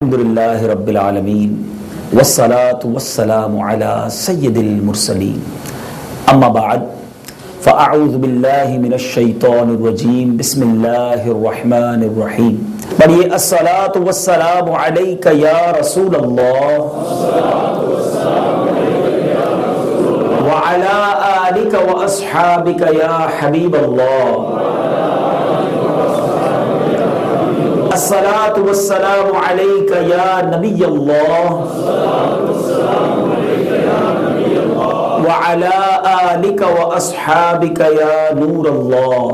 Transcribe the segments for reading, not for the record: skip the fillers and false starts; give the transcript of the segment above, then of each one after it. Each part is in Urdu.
الحمدللہ رب العالمین والصلاة والسلام علی سید المرسلین اما بعد فاعوذ باللہ من الشیطان الرجیم بسم اللہ الرحمن الرحیم پڑھیے الصلاة والسلام علیک یا رسول اللہ وعلی آلک واصحابک یا حبیب اللہ الصلاة والسلام علیک یا نبی اللہ وعلی آلک واصحابک یا نور اللہ۔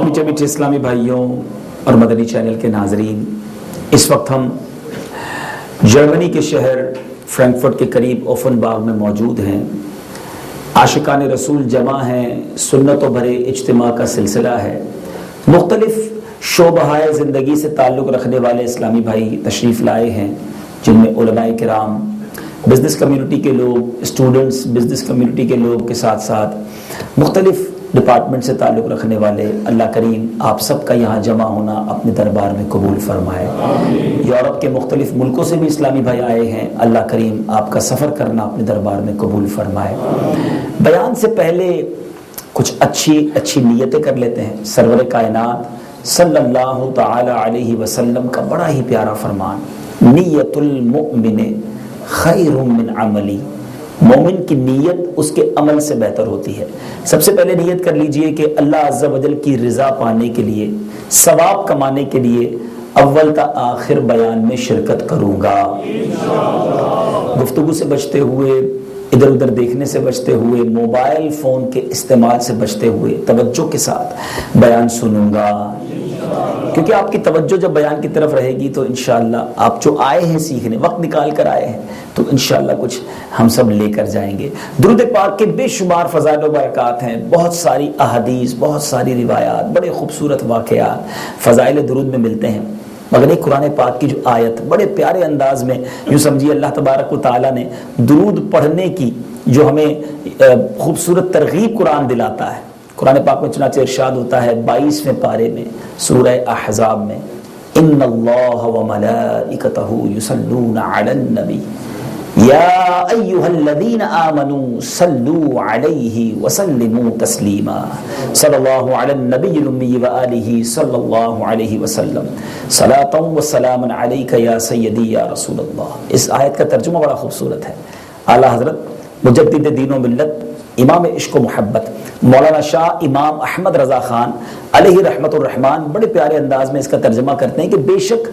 میٹھے میٹھے اسلامی بھائیوں اور مدنی چینل کے ناظرین، اس وقت ہم جرمنی کے شہر فرینکفرٹ کے قریب اوفنباغ میں موجود ہیں۔ عاشقان رسول جمع ہیں، سنتوں بھرے اجتماع کا سلسلہ ہے۔ مختلف شعبہ زندگی سے تعلق رکھنے والے اسلامی بھائی تشریف لائے ہیں، جن میں علماء کرام، بزنس کمیونٹی کے لوگ، اسٹوڈنٹس، بزنس کمیونٹی کے لوگ کے ساتھ ساتھ مختلف ڈپارٹمنٹ سے تعلق رکھنے والے۔ اللہ کریم آپ سب کا یہاں جمع ہونا اپنے دربار میں قبول فرمائے۔ یورپ کے مختلف ملکوں سے بھی اسلامی بھائی آئے ہیں، اللہ کریم آپ کا سفر کرنا اپنے دربار میں قبول فرمائے۔ بیان سے پہلے کچھ اچھی نیتیں کر لیتے ہیں۔ سرور کائنات صلی اللہ تعالی علیہ وسلم کا بڑا ہی پیارا فرمان، نیت المؤمن خیر من عملی۔ مومن کی نیت اس کے عمل سے بہتر ہوتی ہے۔ سب سے پہلے نیت کر لیجئے کہ اللہ عز و جل کی رضا پانے کے لیے، ثواب کمانے کے لیے اول تا آخر بیان میں شرکت کروں گا۔ گفتگو سے بچتے ہوئے، ادھر ادھر دیکھنے سے بچتے ہوئے، موبائل فون کے استعمال سے بچتے ہوئے توجہ کے ساتھ بیان سنوں گا، کیونکہ آپ کی توجہ جب بیان کی طرف رہے گی تو انشاءاللہ آپ جو آئے ہیں سیکھنے، وقت نکال کر آئے ہیں، تو انشاءاللہ کچھ ہم سب لے کر جائیں گے۔ درود پاک کے بے شمار فضائل و برکات ہیں، بہت ساری احادیث، بہت ساری روایات، بڑے خوبصورت واقعات فضائل درود میں ملتے ہیں، مگر ایک قرآن پاک کی جو آیت بڑے پیارے انداز میں، یوں سمجھیے اللہ تبارک و تعالیٰ نے درود پڑھنے کی جو ہمیں خوبصورت ترغیب قرآن دلاتا ہے۔ قرآن پاک میں چنانچہ ارشاد ہوتا ہے 22ویں پارے میں سورہ احزاب میں، ان اللہ وملائکتہ یصلون علی النبی یا ایہا الذین آمنوا صلوا علیہ وسلموا تسلیما، صلی اللہ علی النبی الامی وآلہ صلی اللہ علیہ وسلم، صلاۃ وسلام علیک یا سیدی یا رسول اللہ۔ اس آیت کا ترجمہ بڑا خوبصورت ہے۔ اعلیٰ حضرت مجدد دین و ملت، امام عشق و محبت، مولانا شاہ امام احمد رضا خان علیہ رحمت الرحمن بڑے پیارے انداز میں اس کا ترجمہ کرتے ہیں کہ بے شک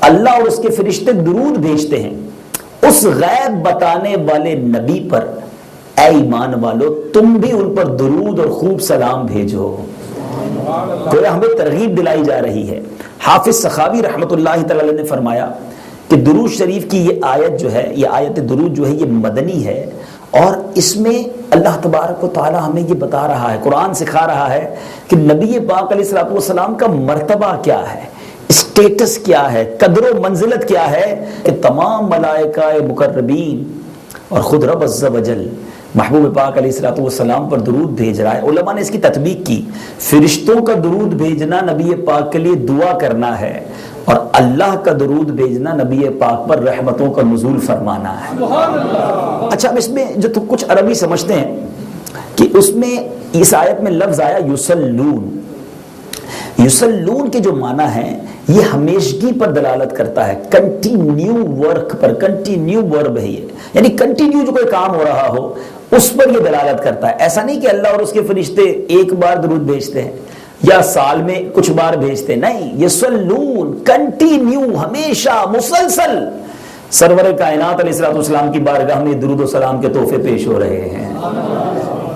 اللہ اور اس کے فرشتے درود بھیجتے ہیں اس غیب بتانے والے نبی پر، اے ایمان والو تم بھی ان پر درود اور خوب سلام بھیجو۔ گویا ہمیں ترغیب دلائی جا رہی ہے۔ حافظ سخاوی رحمت اللہ تعالی نے فرمایا کہ درود شریف کی یہ آیت جو ہے، یہ آیت درود جو ہے، یہ مدنی ہے، اور اس میں اللہ تبارک و تعالی ہمیں یہ بتا رہا ہے، قرآن سکھا رہا ہے کہ نبی پاک علیہ الصلوۃ والسلام کا مرتبہ کیا ہے، اسٹیٹس کیا ہے، قدر و منزلت کیا ہے، کہ تمام ملائکہ مقربین اور خود رب عز و جل محبوب پاک علیہ الصلوۃ والسلام پر درود بھیج رہا ہے۔ علماء نے اس کی تطبیق کی، فرشتوں کا درود بھیجنا نبی پاک کے لیے دعا کرنا ہے، اور اللہ کا درود بھیجنا نبی پاک پر رحمتوں کا نزول فرمانا ہے۔ اچھا، اب اس میں جو تو کچھ عربی سمجھتے ہیں کہ اس میں اس آیت میں لفظ آیا یصلون، یصلون کے جو معنی ہیں یہ ہمیشگی پر دلالت کرتا ہے، کنٹینیو ورک پر، کنٹینیو ورب ہے یہ، یعنی کنٹینیو جو کوئی کام ہو رہا ہو اس پر یہ دلالت کرتا ہے۔ ایسا نہیں کہ اللہ اور اس کے فرشتے ایک بار درود بھیجتے ہیں یا سال میں کچھ بار بھیجتے، نہیں، یصلون کنٹینیو، ہمیشہ، مسلسل سرور کائنات علیہ الصلوۃ والسلام کی بارگاہ میں درود و سلام کے تحفے پیش ہو رہے ہیں۔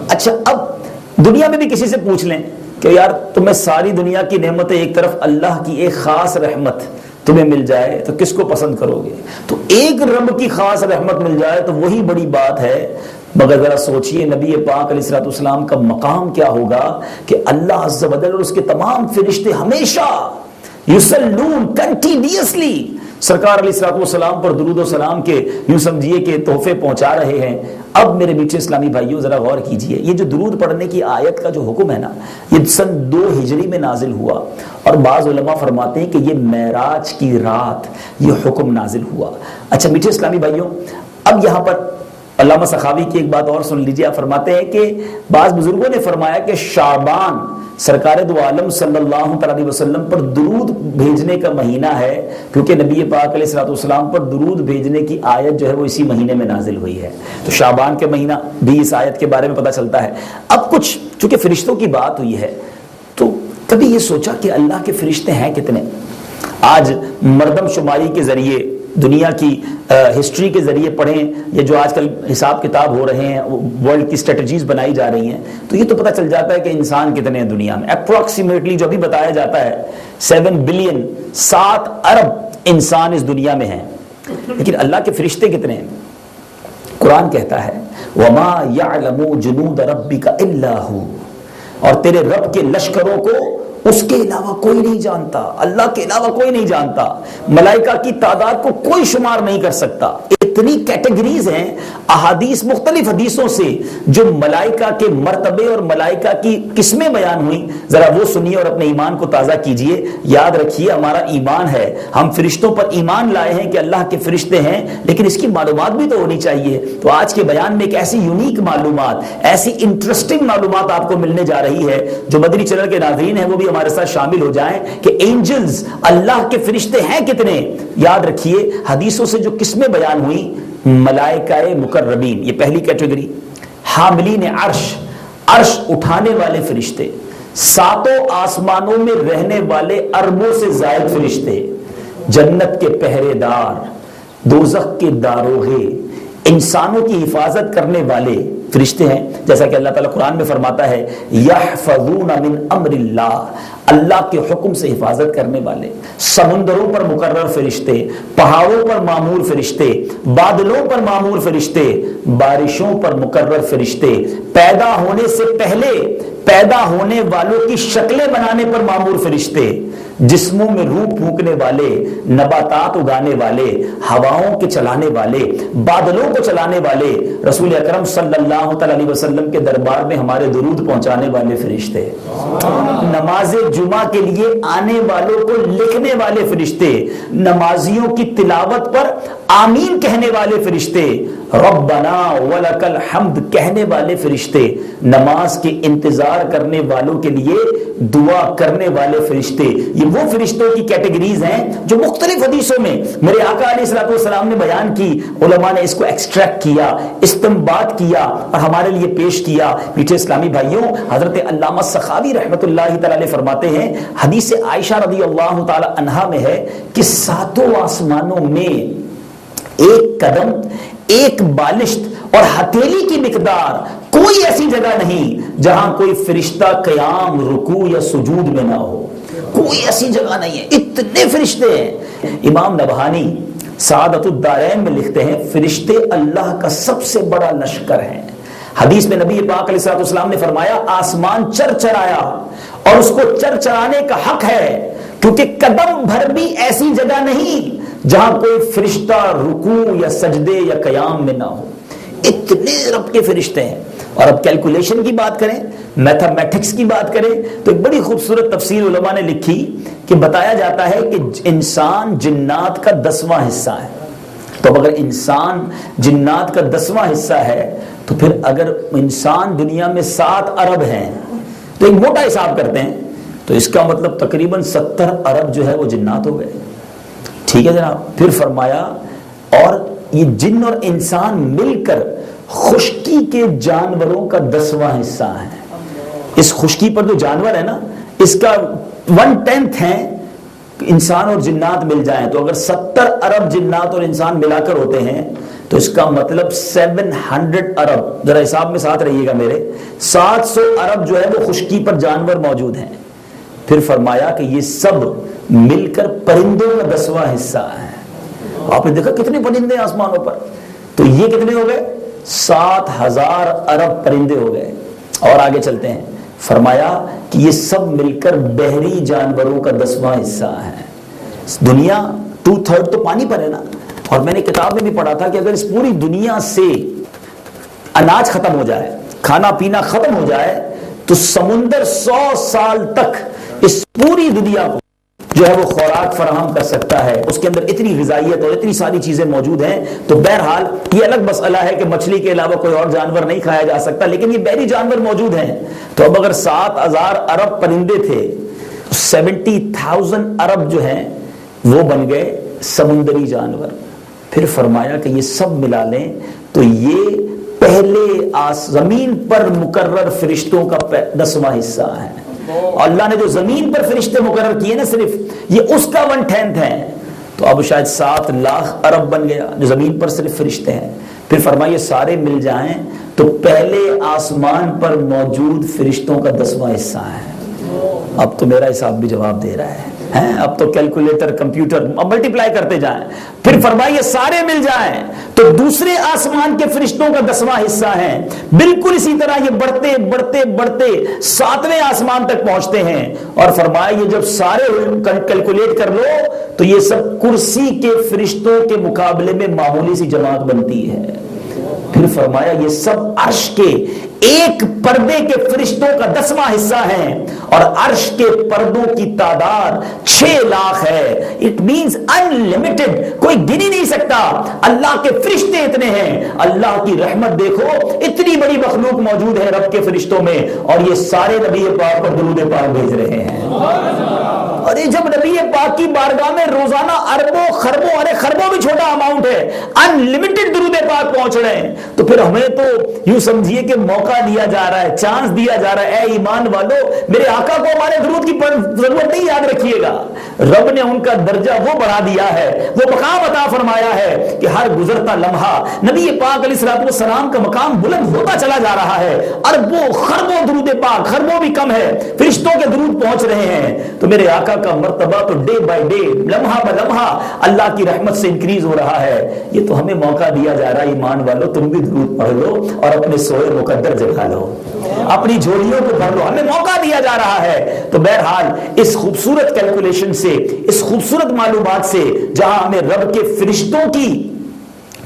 اچھا، اب دنیا میں بھی کسی سے پوچھ لیں کہ یار تمہیں ساری دنیا کی نعمتیں ایک طرف، اللہ کی ایک خاص رحمت تمہیں مل جائے تو کس کو پسند کرو گے؟ تو ایک رب کی خاص رحمت مل جائے تو وہی بڑی بات ہے، مگر ذرا سوچئے نبی پاک علیہ الصلوۃ والسلام کا مقام کیا ہوگا کہ اللہ عز و جل اور اس کے تمام فرشتے ہمیشہ یصلون کنٹینیوسلی سرکار علیہ الصلوۃ والسلام پر درود و سلام کے یوں سمجھیے کہ تحفے پہنچا رہے ہیں۔ اب میرے میٹھے اسلامی بھائیوں ذرا غور کیجئے، یہ جو درود پڑھنے کی آیت کا جو حکم ہے نا، یہ سن 2 ہجری میں نازل ہوا، اور بعض علماء فرماتے ہیں کہ یہ معراج کی رات یہ حکم نازل ہوا۔ اچھا میٹھے اسلامی بھائیوں، اب یہاں پر علامہ سخاوی کی ایک بات اور سن لیجیے۔ آپ فرماتے ہیں کہ بعض بزرگوں نے فرمایا کہ شعبان سرکار دو عالم صلی اللہ علیہ وسلم پر درود بھیجنے کا مہینہ ہے، کیونکہ نبی پاک علیہ الصلوۃ والسلام پر درود بھیجنے کی آیت جو ہے وہ اسی مہینے میں نازل ہوئی ہے، تو شعبان کے مہینہ بھی اس آیت کے بارے میں پتہ چلتا ہے۔ اب کچھ چونکہ فرشتوں کی بات ہوئی ہے تو کبھی یہ سوچا کہ اللہ کے فرشتے ہیں کتنے؟ آج مردم شماری کے ذریعے، دنیا کی ہسٹری کے ذریعے پڑھیں، یا جو آج کل حساب کتاب ہو رہے ہیں، ورلڈ کی اسٹریٹجیز بنائی جا رہی ہیں، تو یہ تو پتہ چل جاتا ہے کہ انسان کتنے ہیں دنیا میں۔ اپروکسیمیٹلی جو بھی بتایا جاتا ہے 7 بلین، 7 ارب انسان اس دنیا میں ہیں، لیکن اللہ کے فرشتے کتنے ہیں؟ قرآن کہتا ہے وَمَا يَعْلَمُ جُنُودَ رَبِّكَ إِلَّا هُ، اور تیرے رب کے لشکروں کو اس کے علاوہ کوئی نہیں جانتا، اللہ کے علاوہ کوئی نہیں جانتا، ملائکہ کی تعداد کو کوئی شمار نہیں کر سکتا۔ اتنی کیٹیگریز ہیں احادیث، مختلف حدیثوں سے جو ملائکہ کے مرتبے اور ملائکہ کی قسمیں بیان ہوئیں، ذرا وہ سنیے اور اپنے ایمان کو تازہ کیجئے۔ یاد رکھیے ہمارا ایمان ہے، ہم فرشتوں پر ایمان لائے ہیں کہ اللہ کے فرشتے ہیں، لیکن اس کی معلومات بھی تو ہونی چاہیے۔ تو آج کے بیان میں ایک ایسی یونیک معلومات، ایسی انٹرسٹنگ معلومات آپ کو ملنے جا رہی ہے، جو مدنی چینل کے ناظرین ہیں وہ بھی ہمارے ساتھ شامل ہو جائیں کہ اینجلز، اللہ کے فرشتے ہیں کتنے۔ یاد رکھیے حدیثوں سے جو قسمیں بیان ہوئی، ملائکہ مقربین یہ پہلی کیٹیگری، حاملین عرش، عرش اٹھانے والے فرشتے، 7 آسمانوں میں رہنے والے اربوں سے زائد فرشتے، جنت کے پہرے دار، دوزخ کے داروغے، انسانوں کی حفاظت کرنے والے فرشتے ہیں، جیسا کہ اللہ تعالیٰ قرآن میں فرماتا ہے یحفظون من امر اللہ، اللہ کے حکم سے حفاظت کرنے والے، سمندروں پر مقرر فرشتے، پہاڑوں پر معمور فرشتے، بادلوں پر معمور فرشتے، بارشوں پر مقرر فرشتے، پیدا ہونے سے پہلے پیدا ہونے والوں کی شکلیں بنانے پر معمور فرشتے، جسموں میں روح پھونکنے والے، نباتات اگانے والے، ہواؤں کے چلانے والے، بادلوں کو چلانے والے، رسول اکرم صلی اللہ علیہ وسلم کے دربار میں ہمارے درود پہنچانے والے فرشتے، نماز جمعہ کے لیے آنے والوں کو لکھنے والے فرشتے، نمازیوں کی تلاوت پر آمین کہنے والے فرشتے، ربنا ولک الحمد کہنے والے فرشتے، نماز کے انتظار کرنے والوں کے لیے دعا کرنے والے فرشتے۔ یہ وہ فرشتوں کی کیٹیگریز ہیں جو مختلف حدیثوں میں میرے آقا علیہ الصلوۃ والسلام نے بیان کی، علماء نے اس کو ایکسٹریکٹ کیا، استنباط کیا اور ہمارے لیے پیش کیا۔ میٹھے اسلامی بھائیوں، حضرت علامہ سخاوی رحمۃ اللہ تعالی علیہ فرماتے ہیں، حدیث عائشہ رضی اللہ تعالی عنہا میں ہے کہ 7 آسمانوں میں ایک قدم، ایک بالشت اور ہتھیلی کی مقدار کوئی ایسی جگہ نہیں جہاں کوئی فرشتہ قیام، رکوع یا سجود میں نہ ہو، کوئی ایسی جگہ نہیں ہے، اتنے فرشتے ہیں۔ امام نبہانی سعادت الدارین میں لکھتے ہیں فرشتے اللہ کا سب سے بڑا لشکر ہیں۔ حدیث میں نبی پاک علیہ الصلوۃ والسلام نے فرمایا آسمان چرچرایا، اور اس کو چرچرانے کا حق ہے، کیونکہ قدم بھر بھی ایسی جگہ نہیں جہاں کوئی فرشتہ رکوع یا سجدے یا قیام میں نہ ہو، اتنے رب کے فرشتے ہیں۔ اور اب کیلکولیشن کی بات کریں، میتھمیٹکس کی بات کریں، تو ایک بڑی خوبصورت تفسیر علماء نے لکھی کہ بتایا جاتا ہے کہ انسان جنات کا 10واں حصہ ہے، تو اگر انسان جنات کا 10واں حصہ ہے تو پھر اگر انسان دنیا میں 7 ارب ہیں تو ایک موٹا حساب کرتے ہیں تو اس کا مطلب تقریباً 70 ارب جو ہے وہ جنات ہو گئے۔ ٹھیک ہے جناب، پھر فرمایا اور یہ جن اور انسان مل کر خشکی کے جانوروں کا 10واں حصہ ہے۔ اس خشکی پر جو جانور ہے نا، اس کا 1/10 ہے انسان اور جنات مل جائیں، تو اگر 70 ارب جنات اور انسان ملا کر ہوتے ہیں تو اس کا مطلب 700 ارب، ذرا حساب میں ساتھ رہیے گا میرے، 700 ارب جو ہے وہ خشکی پر جانور موجود ہیں۔ پھر فرمایا کہ یہ سب مل کر پرندوں کا 10واں حصہ ہے۔ آپ نے دیکھا کتنے پرندے ہیں آسمانوں پر، تو یہ کتنے ہو گئے؟ 7000 ارب پرندے ہو گئے۔ اور آگے چلتے ہیں، فرمایا کہ یہ سب مل کر بحری جانوروں کا 10واں حصہ ہے۔ دنیا 2/3 تو پانی پر ہے نا، اور میں نے کتاب میں بھی پڑھا تھا کہ اگر اس پوری دنیا سے اناج ختم ہو جائے، کھانا پینا ختم ہو جائے، تو سمندر 100 سال تک اس پوری دنیا کو جو ہے وہ خوراک فراہم کر سکتا ہے، اس کے اندر اتنی غذائیت اور اتنی ساری چیزیں موجود ہیں. تو بہرحال یہ الگ مسئلہ ہے کہ مچھلی کے علاوہ کوئی اور جانور نہیں کھایا جا سکتا، لیکن یہ بحری جانور موجود ہیں. تو اب اگر 7,000 ارب پرندے تھے، 70,000 ارب جو ہیں وہ بن گئے سمندری جانور. پھر فرمایا کہ یہ سب ملا لیں تو یہ پہلے زمین پر مقرر فرشتوں کا 10واں حصہ ہے. اللہ نے جو زمین پر فرشتے مقرر کیے نا صرف یہ اس کا 1/10 ہے. تو اب شاید 7 لاکھ ارب بن گیا جو زمین پر صرف فرشتے ہیں. پھر فرمائیے سارے مل جائیں تو پہلے آسمان پر موجود فرشتوں کا 10واں حصہ ہے. اب تو میرا حساب بھی جواب دے رہا ہے. اب تو کیلکولیٹر کمپیوٹر ملٹیپلائی کرتے جائیں. پھر فرمائیے سارے مل جائیں تو دوسرے آسمان کے فرشتوں کا 10واں حصہ ہے. بالکل اسی طرح یہ بڑھتے بڑھتے بڑھتے 7ویں آسمان تک پہنچتے ہیں. اور فرمایا یہ جب سارے کیلکولیٹ کر لو تو یہ سب کرسی کے فرشتوں کے مقابلے میں معمولی سی جماعت بنتی ہے. پھر فرمایا یہ سب عرش کے ایک پردے کے فرشتوں کا 10واں حصہ ہے اور عرش کے پردوں کی تعداد 6 لاکھ ہے. اٹ مینز انلمیٹڈ، کوئی گن ہی نہیں سکتا. اللہ کے فرشتے اتنے ہیں. اللہ کی رحمت دیکھو، اتنی بڑی مخلوق موجود ہے رب کے فرشتوں میں، اور یہ سارے نبی پاک پر درود پاک بھیج رہے ہیں. اور یہ جب نبی پاک کی بارگاہ میں روزانہ اربوں خربوں، ارے خربوں بھی چھوٹا اماؤنٹ ہے، انلمیٹڈ درود پاک پہنچ رہے ہیں، تو پھر ہمیں تو یوں سمجھیے کہ موقع دیا جا رہا ہے، چانس دیا جا رہا ہے. اے ایمان والو، میرے آقا کو ہمارے درود کی ضرورت نہیں، یاد رکھیے گا رب نے ان کا درجہ وہ بڑھا دیا ہے، وہ مقام عطا فرمایا ہے کہ ہر گزرتا لمحہ نبی پاک علیہ الصلوۃ والسلام کا مقام بلند ہوتا چلا جا رہا ہے. اربوں خربوں درود پاک، خربوں بھی کم ہے، فرشتوں کے درود پہنچ رہے ہیں. تو میرے آقا کا مرتبہ تو ڈے بائی ڈے، لمحہ بہ لمحہ اللہ کی رحمت سے انکریز ہو رہا ہے. یہ تو ہمیں موقع دیا جا رہا ہے ایمان والو، تم بھی درود پڑھ لو اور اپنے سوئے مقدر جگا لو، اپنی جھولیوں کو بھر لو. ہمیں موقع دیا جا رہا ہے. تو بہرحال اس خوبصورت کیلکولیشن سے، اس خوبصورت معلومات سے جہاں ہمیں رب کے فرشتوں کی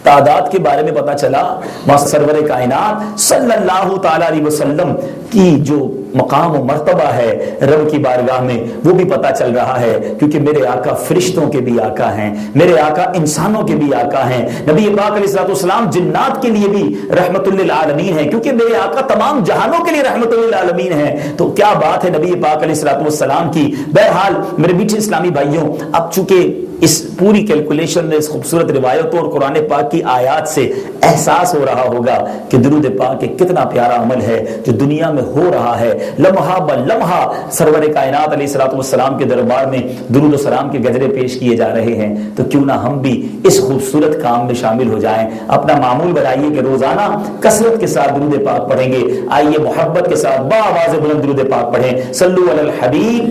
تعداد کے بارے میں پتا چلا، وہاں سرور کائنات صلی اللہ تعالی علیہ وسلم کی جو مقام و مرتبہ ہے رب کی بارگاہ میں وہ بھی پتا چل رہا ہے. کیونکہ میرے آقا فرشتوں کے بھی آقا ہیں، میرے آقا انسانوں کے بھی آقا ہیں. نبی پاک علیہ الصلوۃ والسلام جنات کے لیے بھی رحمت للعالمین ہیں، کیونکہ میرے آقا تمام جہانوں کے لیے رحمت للعالمین ہیں. تو کیا بات ہے نبی پاک علیہ الصلوۃ والسلام کی. بہرحال میرے میٹھے اسلامی بھائیوں، اب چونکہ اس پوری کیلکولیشن میں اس خوبصورت روایتوں اور قرآن پاک کی آیات سے احساس ہو رہا ہوگا کہ درود پاک ایک کتنا پیارا عمل ہے جو دنیا میں ہو رہا ہے. لمحہ بہ لمحہ سرور کائنات علیہ الصلوۃ والسلام کے دربار میں درود و سلام کے گجرے پیش کیے جا رہے ہیں. تو کیوں نہ ہم بھی اس خوبصورت کام میں شامل ہو جائیں. اپنا معمول بنائیے کہ روزانہ کثرت کے ساتھ درود پاک پڑھیں گے. آئیے محبت کے ساتھ بآواز بلند درود پاک پڑھیں. صلو علی الحبیب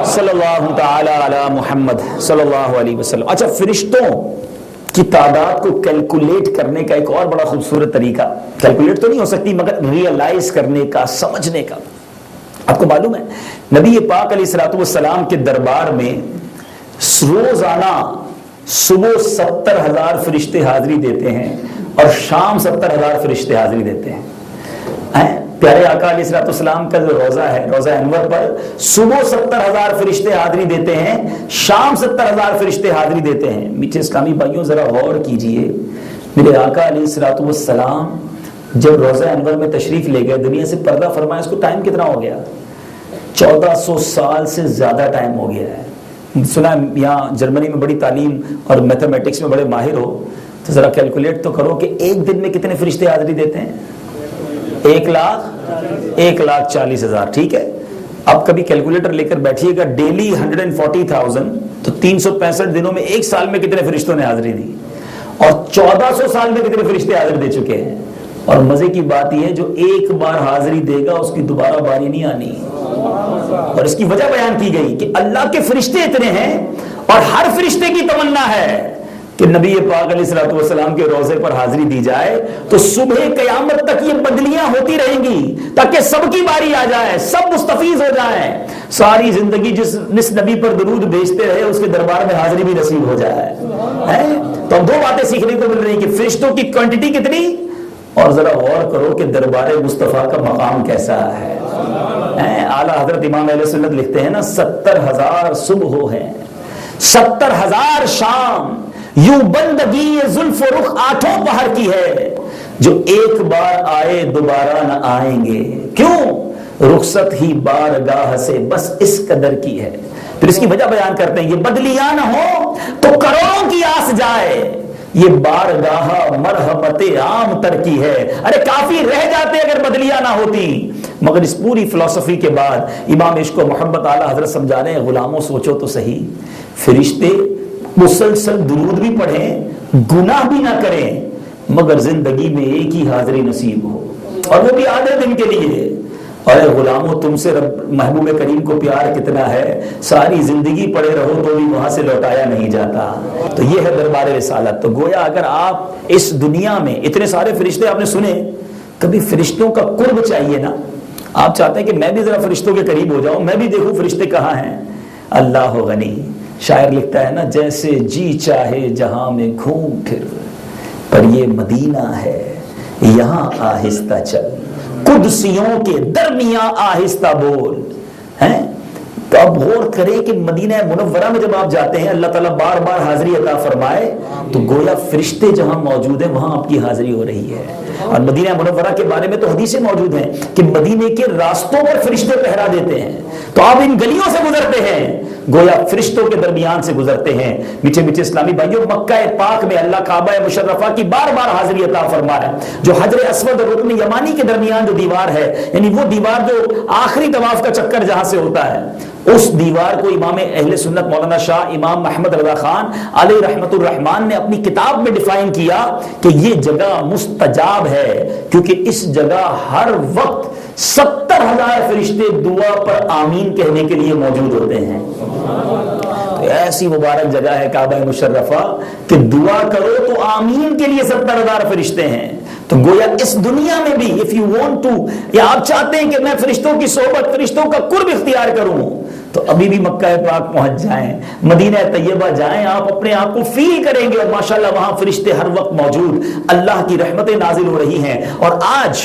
صلی اللہ تعالی علی محمد صلی اللہ علیہ وسلم. اچھا، فرشتوں کی تعداد کو کیلکولیٹ کرنے کا ایک اور بڑا خوبصورت طریقہ، کیلکولیٹ تو نہیں ہو سکتی مگر ریئلائز کرنے کا، سمجھنے کا. آپ کو معلوم ہے نبی پاک علیہ الصلوۃ والسلام کے دربار میں روزانہ صبح 70,000 فرشتے حاضری دیتے ہیں اور شام 70,000 فرشتے حاضری دیتے ہیں. پیارے آقا علیہ الصلوۃ والسلام کا جو روزہ ہے، روزہ انور پر صبح 70,000 فرشتے حاضری دیتے ہیں، شام 70,000 فرشتے حاضری دیتے ہیں. میٹھے اسلامی بھائیوں ذرا غور کیجئے، میرے آقا علیہ الصلوۃ والسلام جب روزہ انور میں تشریف لے گئے، دنیا سے پردہ فرمایا، اس کو ٹائم کتنا ہو گیا؟ 1400 سال سے زیادہ ٹائم ہو گیا ہے. سنا یہاں جرمنی میں بڑی تعلیم اور میتھمیٹکس میں بڑے ماہر ہو، تو ذرا کیلکولیٹ تو کرو کہ ایک دن میں کتنے فرشتے حاضری دیتے ہیں. 1,40,000. ٹھیک ہے، اب کبھی کیلکولیٹر لے کر بیٹھیے گا، ڈیلی 140,000 تو 365 دنوں میں ایک سال میں کتنے فرشتوں نے حاضری دی، اور 1400 سال میں کتنے فرشتے حاضری دے چکے ہیں. اور مزے کی بات یہ ہے جو ایک بار حاضری دے گا اس کی دوبارہ باری نہیں آنی. اور اس کی وجہ بیان کی گئی کہ اللہ کے فرشتے اتنے ہیں اور ہر فرشتے کی تمنا ہے کہ نبی پاک علیہ الصلوۃ والسلام کے روزے پر حاضری دی جائے تو صبح قیامت تک یہ بدلیاں ہوتی رہیں گی تاکہ سب کی باری آ جائے، سب مستفیض ہو جائیں. ساری زندگی جس نبی پر درود بھیجتے رہے اس کے دربار میں حاضری بھی نصیب ہو جائے. تو ہم دو باتیں سیکھنے کو مل رہی ہیں کہ فرشتوں کی کوانٹٹی کتنی؟ اور ذرا غور کرو کہ دربار مصطفیٰ کا مقام کیسا ہے۔ اعلیٰ حضرت امام اہل سنت لکھتے ہیں نا 70,000 صبح ہیں، 70,000 شام، یوں بندگی زلف و رخ 8 پہر کی ہے، جو ایک بار آئے دوبارہ نہ آئیں گے، کیوں؟ رخصت ہی بارگاہ سے بس اس قدر کی ہے۔ پھر اس کی وجہ بیان کرتے ہیں، یہ بدلیاں نہ ہو تو کروڑوں کی آس جائے، یہ بارگاہ مرحمت عام تر کی ہے۔ ارے کافی رہ جاتے اگر بدلیاں نہ ہوتی۔ مگر اس پوری فلسفی کے بعد امام عشق و محبت اعلیٰ حضرت سمجھا رہے ہیں، غلاموں سوچو تو صحیح، فرشتے مسلسل درود بھی پڑھیں، گناہ بھی نہ کریں، مگر زندگی میں ایک ہی حاضری نصیب ہو، اور وہ بھی آدھے دن کے لیے۔ اور غلاموں تم سے رب محبوب کریم کو پیار کتنا ہے، ساری زندگی پڑے رہو تو بھی وہاں سے لوٹایا نہیں جاتا۔ تو یہ ہے دربار رسالت۔ تو گویا اگر آپ اس دنیا میں اتنے سارے فرشتے آپ نے سنے، کبھی فرشتوں کا قرب چاہیے نا، آپ چاہتے ہیں کہ میں بھی ذرا فرشتوں کے قریب ہو جاؤں، میں بھی دیکھوں فرشتے کہاں ہیں۔ اللہ غنی، شاعر لکھتا ہے نا، جیسے جی چاہے جہاں میں گھوم پھر، پر یہ مدینہ ہے یہاں آہستہ چل، قدسیوں کے درمیان آہستہ بول۔ ہیں تو اب غور کریں کہ مدینہ منورہ میں جب آپ جاتے ہیں، اللہ تعالیٰ بار بار حاضری عطا فرمائے، تو گویا فرشتے جہاں موجود ہیں وہاں آپ کی حاضری ہو رہی ہے۔ اور مدینہ منورہ کے بارے میں تو حدیثیں موجود ہیں کہ مدینے کے راستوں پر فرشتے پہرا دیتے ہیں، تو آپ ان گلیوں سے گزرتے ہیں، گویا فرشتوں کے درمیان سے گزرتے ہیں۔ میٹھے میٹھے اسلامی بھائیوں، مکہ پاک میں اللہ کعبہ مشرفہ کی بار بار حاضری عطا فرمائے، جو حجر اسود اور رکن یمانی کے درمیان جو دیوار ہے، یعنی وہ دیوار جو آخری طواف کا چکر جہاں سے ہوتا ہے، اس دیوار کو امام اہل سنت مولانا شاہ امام محمد رضا خان علیہ رحمت الرحمان نے اپنی کتاب میں ڈیفائن کیا کہ یہ جگہ مستجاب ہے، کیونکہ اس جگہ ہر وقت 70,000 فرشتے دعا پر آمین کہنے کے لیے موجود ہوتے ہیں۔ تو ایسی مبارک جگہ ہے کعبہ مشرفہ کہ دعا کرو تو آمین کے لیے 70,000 فرشتے ہیں۔ تو گویا اس دنیا میں بھی if you want to، یا آپ چاہتے ہیں کہ میں فرشتوں کی صحبت، فرشتوں کا قرب اختیار کروں، تو ابھی بھی مکہ پاک پہنچ جائیں، مدینہ طیبہ جائیں، آپ اپنے آپ کو فیل کریں گے، اور ماشاءاللہ وہاں فرشتے ہر وقت موجود، اللہ کی رحمتیں نازل ہو رہی ہیں۔ اور آج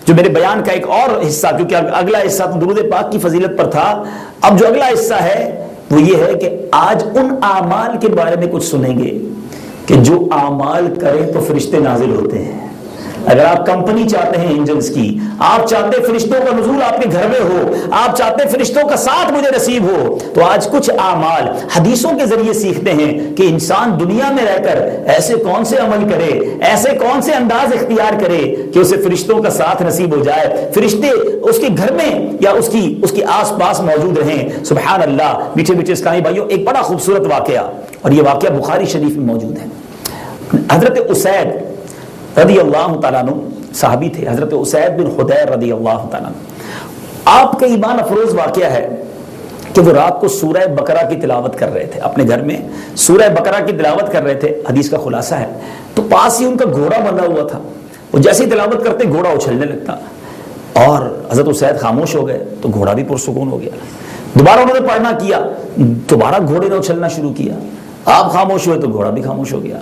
جو میرے بیان کا ایک اور حصہ، کیونکہ اگلا حصہ تو درود پاک کی فضیلت پر تھا، اب جو اگلا حصہ ہے وہ یہ ہے کہ آج ان اعمال کے بارے میں کچھ سنیں گے کہ جو اعمال کریں تو فرشتے نازل ہوتے ہیں۔ اگر آپ کمپنی چاہتے ہیں انجنز کی، آپ چاہتے ہیں فرشتوں کا نزول آپ کے گھر میں ہو، آپ چاہتے ہیں فرشتوں کا ساتھ مجھے نصیب ہو، تو آج کچھ اعمال حدیثوں کے ذریعے سیکھتے ہیں کہ انسان دنیا میں رہ کر ایسے کون سے عمل کرے، ایسے کون سے انداز اختیار کرے کہ اسے فرشتوں کا ساتھ نصیب ہو جائے، فرشتے اس کے گھر میں یا اس کی آس پاس موجود رہیں۔ سبحان اللہ۔ میٹھے میٹھے اسلامی بھائیوں، ایک بڑا خوبصورت واقعہ، اور یہ واقعہ بخاری شریف میں موجود ہے۔ حضرت اسید رضی اللہ تعالیٰ عنہ صحابی تھے، حضرت اسید بن خدیر رضی اللہ تعالیٰ عنہ۔ آپ کا ایمان افروز واقعہ ہے کہ وہ رات کو سورہ بقرہ کی تلاوت کر رہے تھے، اپنے گھر میں سورہ بقرہ کی تلاوت کر رہے تھے۔ حدیث کا خلاصہ ہے، تو پاس ہی ان کا گھوڑا بندھا ہوا تھا، وہ جیسے ہی تلاوت کرتے گھوڑا اچھلنے لگتا، اور حضرت اسید خاموش ہو گئے، تو گھوڑا بھی پرسکون ہو گیا۔ دوبارہ انہوں نے پڑھنا کیا، دوبارہ گھوڑے نے اچھلنا شروع کیا، آپ خاموش ہوئے تو گھوڑا بھی خاموش ہو گیا۔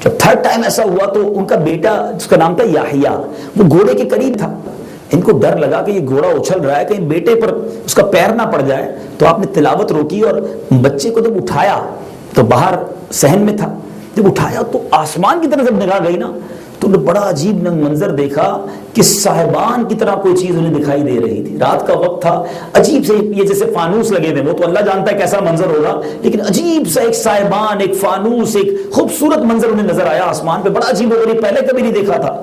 جب تھرڈ ٹائم ایسا ہوا تو ان کا بیٹا، جس کا نام تھا یحییٰ، وہ گھوڑے کے قریب تھا۔ ان کو ڈر لگا کہ یہ گھوڑا اچھل رہا ہے، کہیں بیٹے پر اس کا پیر نہ پڑ جائے، تو آپ نے تلاوت روکی، اور بچے کو جب اٹھایا تو باہر صحن میں تھا، جب اٹھایا تو آسمان کی طرف جب نگاہ گئی نا، تو انہیں بڑا عجیب منظر دیکھا کہ صاحبان کی طرح کوئی چیز انہیں دکھائی دے رہی تھی۔ رات کا وقت تھا، عجیب سے یہ جیسے فانوس لگے ہوئے، وہ تو اللہ جانتا ہے کیسا منظر ہوگا، لیکن عجیب سا ایک صاحبان، ایک فانوس، ایک خوبصورت منظر انہیں نظر آیا آسمان پہ، بڑا عجیب ہو گئی، پہلے کبھی نہیں دیکھا تھا۔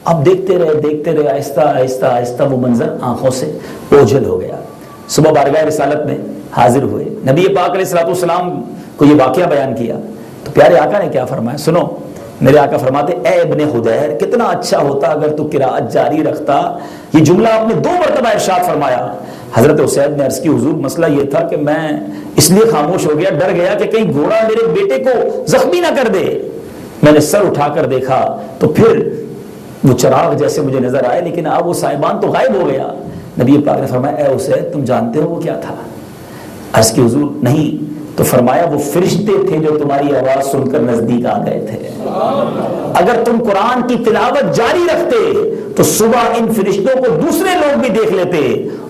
اب دیکھتے رہے، آہستہ آہستہ آہستہ وہ منظر آنکھوں سے اوجھل ہو گیا۔ صبح بارگاہ رسالت میں حاضر ہوئے، نبی پاک علیہ الصلوۃ والسلام کو یہ واقعہ بیان کیا، تو پیارے آقا نے کیا فرمایا، سنو۔ میرے آقا فرماتے، اے ابن حدیر، کتنا اچھا ہوتا اگر تو قرأت جاری رکھتا۔ یہ جملہ آپ نے 2 مرتبہ ارشاد فرمایا۔ حضرت اسید نے عرض کی، حضور مسئلہ یہ تھا کہ میں اس لیے خاموش ہو گیا، ڈر گیا کہ کہیں گھوڑا میرے بیٹے کو زخمی نہ کر دے۔ میں نے سر اٹھا کر دیکھا تو پھر وہ چراغ جیسے مجھے نظر آئے، لیکن اب وہ صاحبان تو غائب ہو گیا۔ نبی پاک نے فرمایا، اے اسید، تم جانتے ہو وہ کیا تھا؟ عرض کی، حضور نہیں، تو فرمایا وہ فرشتے تھے جو تمہاری آواز سن کر نزدیک آ گئے تھے. اگر تم قرآن کی تلاوت جاری رکھتے تو صبح ان فرشتوں کو دوسرے لوگ بھی دیکھ لیتے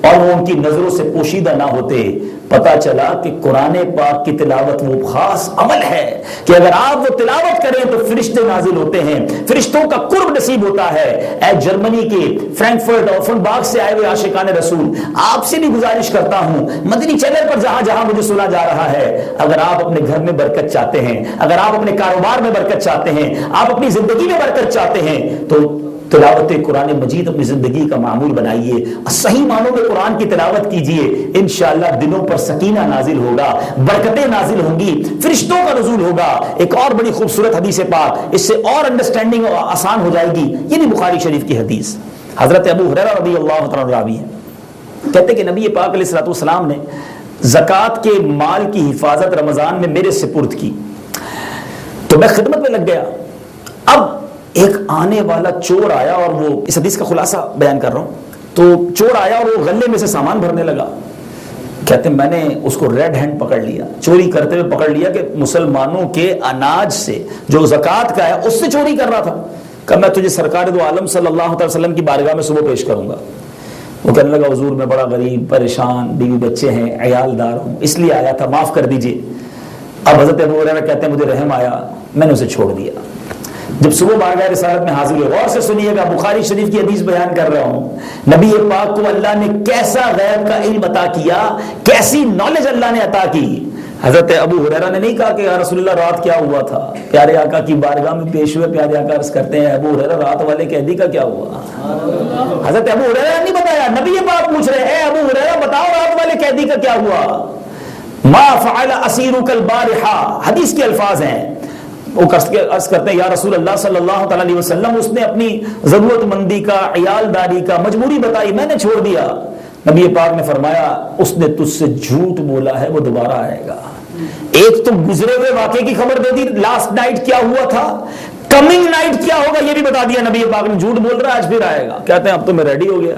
اور وہ ان کی نظروں سے پوشیدہ نہ ہوتے. پتا چلا کہ قرآن پاک کی تلاوت وہ خاص عمل ہے کہ اگر آپ وہ تلاوت کریں تو فرشتے نازل ہوتے ہیں, فرشتوں کا قرب نصیب ہوتا ہے. اے جرمنی کے فرینکفرٹ اور فرنباگ سے آئے ہوئے عاشقان رسول, آپ سے بھی گزارش کرتا ہوں مدنی چینل پر جہاں جہاں مجھے سنا جا رہا ہے, اگر آپ اپنے گھر میں برکت چاہتے ہیں, اگر آپ اپنے کاروبار میں برکت چاہتے ہیں, آپ اپنی زندگی میں برکت چاہتے ہیں, تو تلاوت قرآن مجید اپنی زندگی کا معمول بنائیے, صحیح معنوں میں قرآن کی تلاوت کیجئے. انشاءاللہ دلوں پر سکینہ نازل ہوگا, برکتیں نازل ہوں گی, فرشتوں کا نزول ہوگا. ایک اور بڑی خوبصورت حدیث پاک, اس سے اور انڈرسٹینڈنگ آسان ہو جائے گی. یہ نہیں بخاری شریف کی حدیث, حضرت ابو ہریرہ رضی اللہ تعالیٰ راوی ہے, کہتے ہیں کہ نبی پاک علیہ الصلوۃ والسلام نے زکوٰۃ کے مال کی حفاظت رمضان میں میرے سپرد کی تو میں خدمت میں لگ گیا. اب ایک آنے والا چور آیا, اور وہ اس حدیث کا خلاصہ بیان کر رہا ہوں, تو چور آیا اور وہ غلے میں سے سامان بھرنے لگا. کہتے ہیں میں نے اس کو ریڈ ہینڈ پکڑ لیا, چوری کرتے ہوئے پکڑ لیا کہ مسلمانوں کے اناج سے جو زکوٰۃ کا ہے اس سے چوری کر رہا تھا. کہ میں تجھے سرکار دو عالم صلی اللہ علیہ وسلم کی بارگاہ میں صبح پیش کروں گا. وہ کہنے لگا حضور میں بڑا غریب پریشان, بیوی بچے ہیں, عیال دار ہوں, اس لیے آیا تھا, معاف کر دیجئے. اب حضرت ابو ہریرہ کہتے ہیں مجھے رحم آیا, میں نے اسے چھوڑ دیا. جب صبح بارگاہ رسالت میں حاضر ہوئے, غور سے سنیے گا, بخاری شریف کی حدیث بیان کر رہا ہوں, نبی پاک کو اللہ نے کیسا غیب کا علم عطا کیا, کیسی نالج اللہ نے عطا کی. حضرت ابو ہریرہ نے نہیں کہا کہ یا رسول اللہ رات کیا ہوا تھا, پیارے آقا کی بارگاہ میں پیش ہوئے, پیارے آقا عرض کرتے ہیں ابو ہریرہ رات والے قیدی کا کیا ہوا. حضرت ابو ہریرہ نے نہیں بتایا, نبی پاک پوچھ رہے ہیں اے ابو ہریرہ بتاؤ رات والے قیدی کا کیا ہوا. ما فعل اسیرک البارحہ, حدیث کے الفاظ ہیں. وہ عرض کرتے ہیں یا رسول اللہ صلی اللہ تعالی علیہ وسلم اس نے اپنی ضرورت مندی کا, عیال داری کا مجبوری بتائی, میں نے چھوڑ دیا. نبی پاک نے فرمایا اس نے تجھ سے جھوٹ بولا ہے, وہ دوبارہ آئے گا. ایک تو گزرے ہوئے واقعے کی خبر دے دی, لاسٹ نائٹ کیا ہوا تھا, کمنگ نائٹ کیا ہوگا یہ بھی بتا دیا. نبی پاک نے جھوٹ بول رہا ہے, آج پھر آئے گا. کہتے ہیں اب تو میں ریڈی ہو گیا,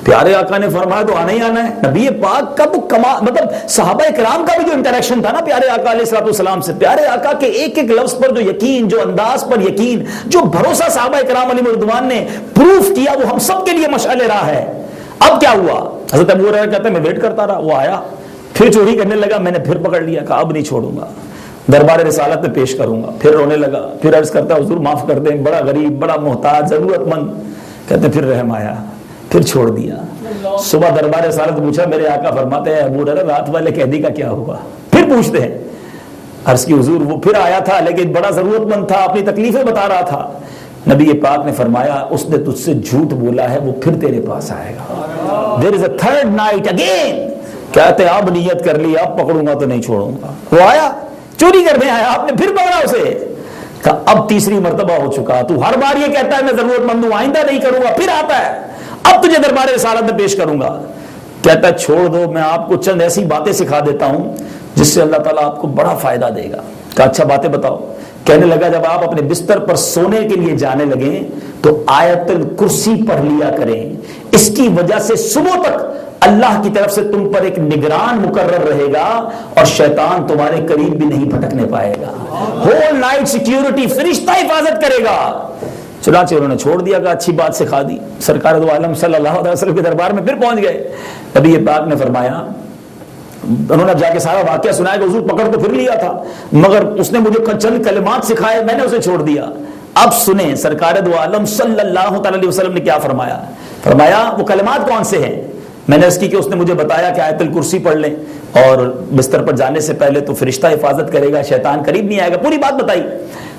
پیارے آقا نے فرمایا تو آنا ہی آنا ہے. نبی پاک کا تو مطلب صحابہ کرام کا بھی جو انٹریکشن تھا نا پیارے آقا علیہ الصلوۃ والسلام سے, پیارے آقا کے ایک ایک لفظ پر جو یقین, جو انداز پر یقین, جو بھروسہ صحابہ کرام علیہ رضوان نے پروف کیا, وہ ہم سب کے لیے مشعل راہ ہے. اب کیا ہوا, حضرت ابو ہریرہ کہتے ہیں میں ویٹ کرتا رہا, وہ آیا, پھر چوری کرنے لگا, میں نے پھر پکڑ لیا, کہا اب نہیں چھوڑوں گا, دربار رسالت میں پیش کروں گا. پھر رونے لگا, پھر عرض کرتا حضور معاف کر دیں, بڑا غریب, بڑا محتاج, ضرورت مند. کہتے ہیں پھر رحم آیا, پھر چھوڑ دیا. صبح دربار رسالت پوچھا, میرے آقا فرماتے ہیں ابو ہریرہ رات والے قیدی کا کیا ہوا. پھر پوچھتے ہیں, عرض کی حضور وہ پھر آیا تھا لیکن بڑا ضرورت مند تھا, اپنی تکلیفیں بتا رہا تھا. نبی پاک نے فرمایا اس نے تجھ سے جھوٹ بولا ہے, وہ پھر تیرے پاس آئے گا. There is a third night again. کہتے اب نیت کر لی, اب پکڑوں گا تو نہیں چھوڑوں گا. وہ آیا, چوری کرنے آیا, آپ نے پھر پکڑا اسے. کہا اب تیسری مرتبہ ہو چکا, تو ہر بار یہ کہتا ہے میں ضرورت مند ہوں, آئندہ نہیں کروں گا. پھر آتا ہے, اب تجھے دربار رسالت میں پیش کروں گا. کہتا ہے چھوڑ دو, میں آپ کو چند ایسی باتیں سکھا دیتا ہوں جس سے اللہ تعالیٰ آپ کو بڑا فائدہ دے گا. کہا اچھا باتیں بتاؤ. کہنے لگا جب آپ اپنے بستر پر سونے کے لیے جانے لگیں تو آیت الکرسی پڑھ لیا کریں, اس کی وجہ سے صبح تک اللہ کی طرف سے تم پر ایک نگران مقرر رہے گا اور شیطان تمہارے قریب بھی نہیں پھٹکنے پائے گا. ہول نائٹ سیکیورٹی, فرشتہ حفاظت کرے گا. چنانچہ انہوں نے چھوڑ دیا, کہ اچھی بات سکھا دی. سرکار دو عالم صلی اللہ علیہ وسلم کے دربار میں پھر پہنچ گئے. نبی پاک نے فرمایا, انہوں نے جا کے سارا واقعہ سنایا کہ حضور پکڑ تو پھر لیا تھا مگر اس نے مجھے چند کلمات سکھائے, میں نے اسے چھوڑ دیا. اب سنیں سرکار دو عالم صلی اللہ تعالی علیہ وسلم نے کیا فرمایا. فرمایا وہ کلمات کون سے ہیں. میں نے اس کی کہ اس نے مجھے بتایا کہ آیت الکرسی پڑھ لیں اور بستر پر جانے سے پہلے تو فرشتہ حفاظت کرے گا, شیطان قریب نہیں آئے گا. پوری بات بتائی.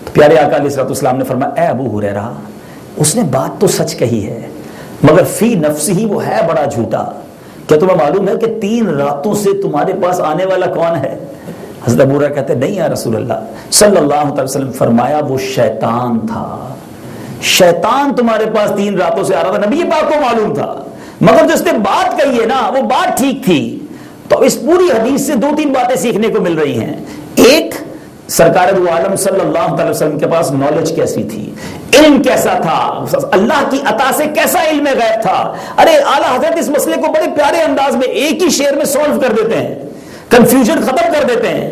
تو پیارے آقا علیہ الصلوۃ والسلام نے فرمایا اے ابو ہریرہ اس نے بات تو سچ کہی ہے مگر فی نفس ہی وہ ہے بڑا جھوٹا. کیا تمہیں معلوم ہے کہ 3 راتوں سے تمہارے پاس آنے والا کون ہے. حضرت ابو ہریرہ کہتے ہیں نہیں یا رسول اللہ صلی اللہ علیہ وسلم. فرمایا وہ شیطان تھا, شیطان تمہارے پاس 3 راتوں سے آ رہا تھا. نبی پاک کو معلوم تھا مگر جو اس نے بات کہی ہے نا وہ بات ٹھیک تھی. تو اس پوری حدیث سے 2-3 باتیں سیکھنے کو مل رہی ہیں. ایک, سرکار دو عالم صلی اللہ علیہ وسلم کے پاس نالج کیسی تھی, علم کیسا تھا, اللہ کی عطا سے کیسا علم غیب تھا. ارے اعلیٰ حضرت اس مسئلے کو بڑے پیارے انداز میں ایک ہی شعر میں سولو کر دیتے ہیں, کنفیوژن ختم کر دیتے ہیں.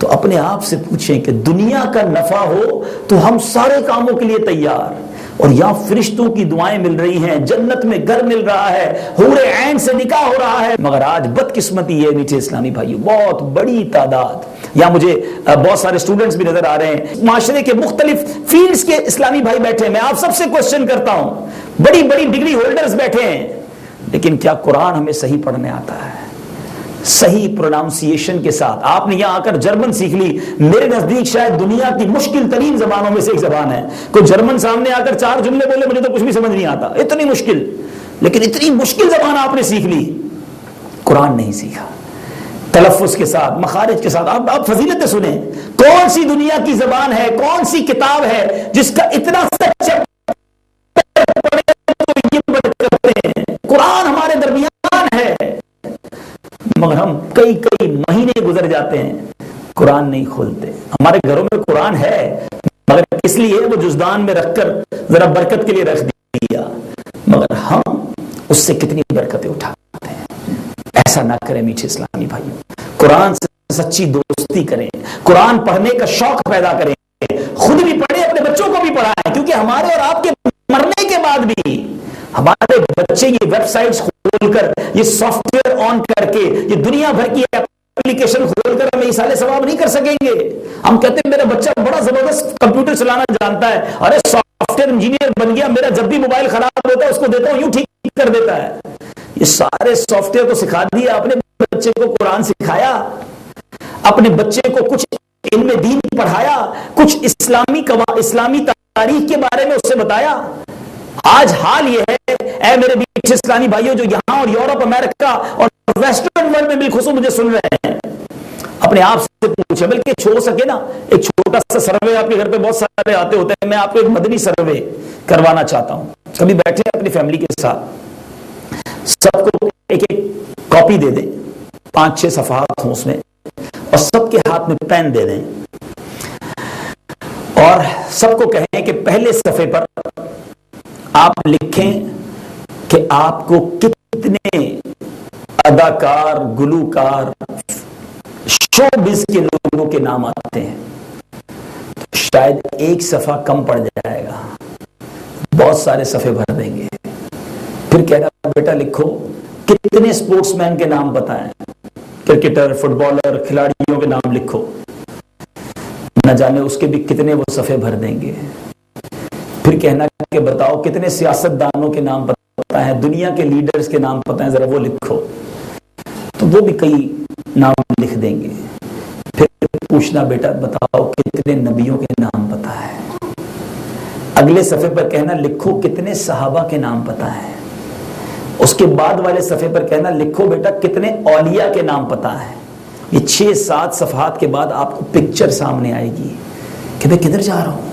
تو اپنے آپ سے پوچھیں کہ دنیا کا نفع ہو تو ہم سارے کاموں کے لیے تیار، اور یہاں فرشتوں کی دعائیں مل رہی ہیں، جنت میں گھر مل رہا ہے، حور عین سے نکاح ہو رہا ہے، مگر آج بدقسمتی یہ میٹھے اسلامی بھائیوں بہت بڑی تعداد، یا مجھے بہت سارے اسٹوڈنٹس بھی نظر آ رہے ہیں، معاشرے کے مختلف فیلڈز کے اسلامی بھائی بیٹھے ہیں، میں آپ سب سے کوشچن کرتا ہوں، بڑی بڑی ڈگری ہولڈرز بیٹھے ہیں، لیکن کیا قرآن ہمیں صحیح پڑھنے آتا ہے؟ صحیح پروناؤنسیشن کے ساتھ؟ آپ نے یہاں آ کر جرمن سیکھ لی، میرے نزدیک شاید دنیا کی مشکل ترین زبانوں میں سے ایک زبان ہے، کوئی جرمن سامنے آ کر 4 جملے بولے مجھے تو کچھ بھی سمجھ نہیں آتا، اتنی مشکل، لیکن اتنی مشکل زبان آپ نے سیکھ لی، قرآن نہیں سیکھا تلفظ کے ساتھ، مخارج کے ساتھ۔ آپ فضیلتیں سنیں، کون سی دنیا کی زبان ہے، کون سی کتاب ہے جس کا اتنا سچا قرآن ہمارے درمیان ہے، مگر ہم کئی مہینے گزر جاتے ہیں قرآن نہیں کھولتے۔ ہمارے گھروں میں قرآن ہے مگر اس لیے وہ جزدان میں رکھ کر ذرا برکت کے لیے رکھ دیا، مگر ہم اس سے کتنی برکتیں اٹھاتے ہیں۔ ایسا نہ کریں میٹھے اسلامی بھائیوں، قرآن سے سچی دوستی کریں، قرآن پڑھنے کا شوق پیدا کریں، خود بھی پڑھیں، اپنے بچوں کو بھی پڑھائیں، کیونکہ ہمارے اور آپ کے مرنے کے بعد بھی ہمارے بچے یہ ویب سائٹس کھول کر، یہ سافٹ ویئر آن کر کے، یہ دنیا بھر کی اپلیکیشن کھول کر ہمیں ایصال ثواب نہیں کر سکیں گے۔ ہم کہتے ہیں میرا بچہ بڑا زبردست کمپیوٹر چلانا جانتا ہے، ارے سافٹ ویئر انجینئر بن گیا، میرا جب بھی موبائل خراب ہوتا ہے اس کو دیتا ہوں یوں ٹھیک کر دیتا ہے۔ یہ سارے سافٹ ویئر کو سکھا دیا، اپنے بچے کو قرآن سکھایا، اپنے بچے کو کچھ علم دین پڑھایا، کچھ اسلامی تاریخ کے بارے میں اس سے بتایا۔ آج حال یہ ہے اے میرے بیچ اسلامی بھائیوں جو یہاں اور یورپ، امریکہ اور ویسٹرن ورلڈ میں بالخصوص مجھے سن رہے ہیں، اپنے آپ سے پوچھیں، بلکہ چھوڑ سکے نا ایک چھوٹا سا سروے، آپ کے گھر پہ بہت سارے آتے ہوتے ہیں، میں آپ کو ایک مدنی سروے کروانا چاہتا ہوں۔ کبھی بیٹھے اپنی فیملی کے ساتھ، سب کو ایک کاپی دے دیں، 5-6 صفحات ہوں اس میں، اور سب کے ہاتھ میں پین دے دیں، اور سب کو کہیں کہ پہلے صفحے پر آپ لکھیں کہ آپ کو کتنے اداکار، گلوکار، شو بز کے لوگوں کے نام آتے ہیں۔ شاید ایک صفحہ کم پڑ جائے گا، بہت سارے صفحے بھر دیں گے۔ پھر کہہ رہا بیٹا لکھو کتنے سپورٹس مین کے نام پتہ ہیں، کرکٹر، فٹ بالر، کھلاڑیوں کے نام لکھو، نہ جانے اس کے بھی کتنے وہ صفحے بھر دیں گے۔ پھر کہنا کہ بتاؤ کتنے سیاست دانوں کے نام پتہ ہیں، دنیا کے لیڈرز کے نام پتہ ہیں، ذرا وہ لکھو، تو وہ بھی کئی نام لکھ دیں گے۔ پھر پوچھنا بیٹا بتاؤ کتنے نبیوں کے نام پتہ ہے۔ اگلے صفحے پر کہنا لکھو کتنے صحابہ کے نام پتہ ہے۔ اس کے بعد والے صفحے پر کہنا لکھو بیٹا کتنے اولیاء کے نام پتہ ہے۔ یہ 6-7 صفحات کے بعد آپ کو پکچر سامنے آئے گی کہ میں کدھر جا رہا ہوں،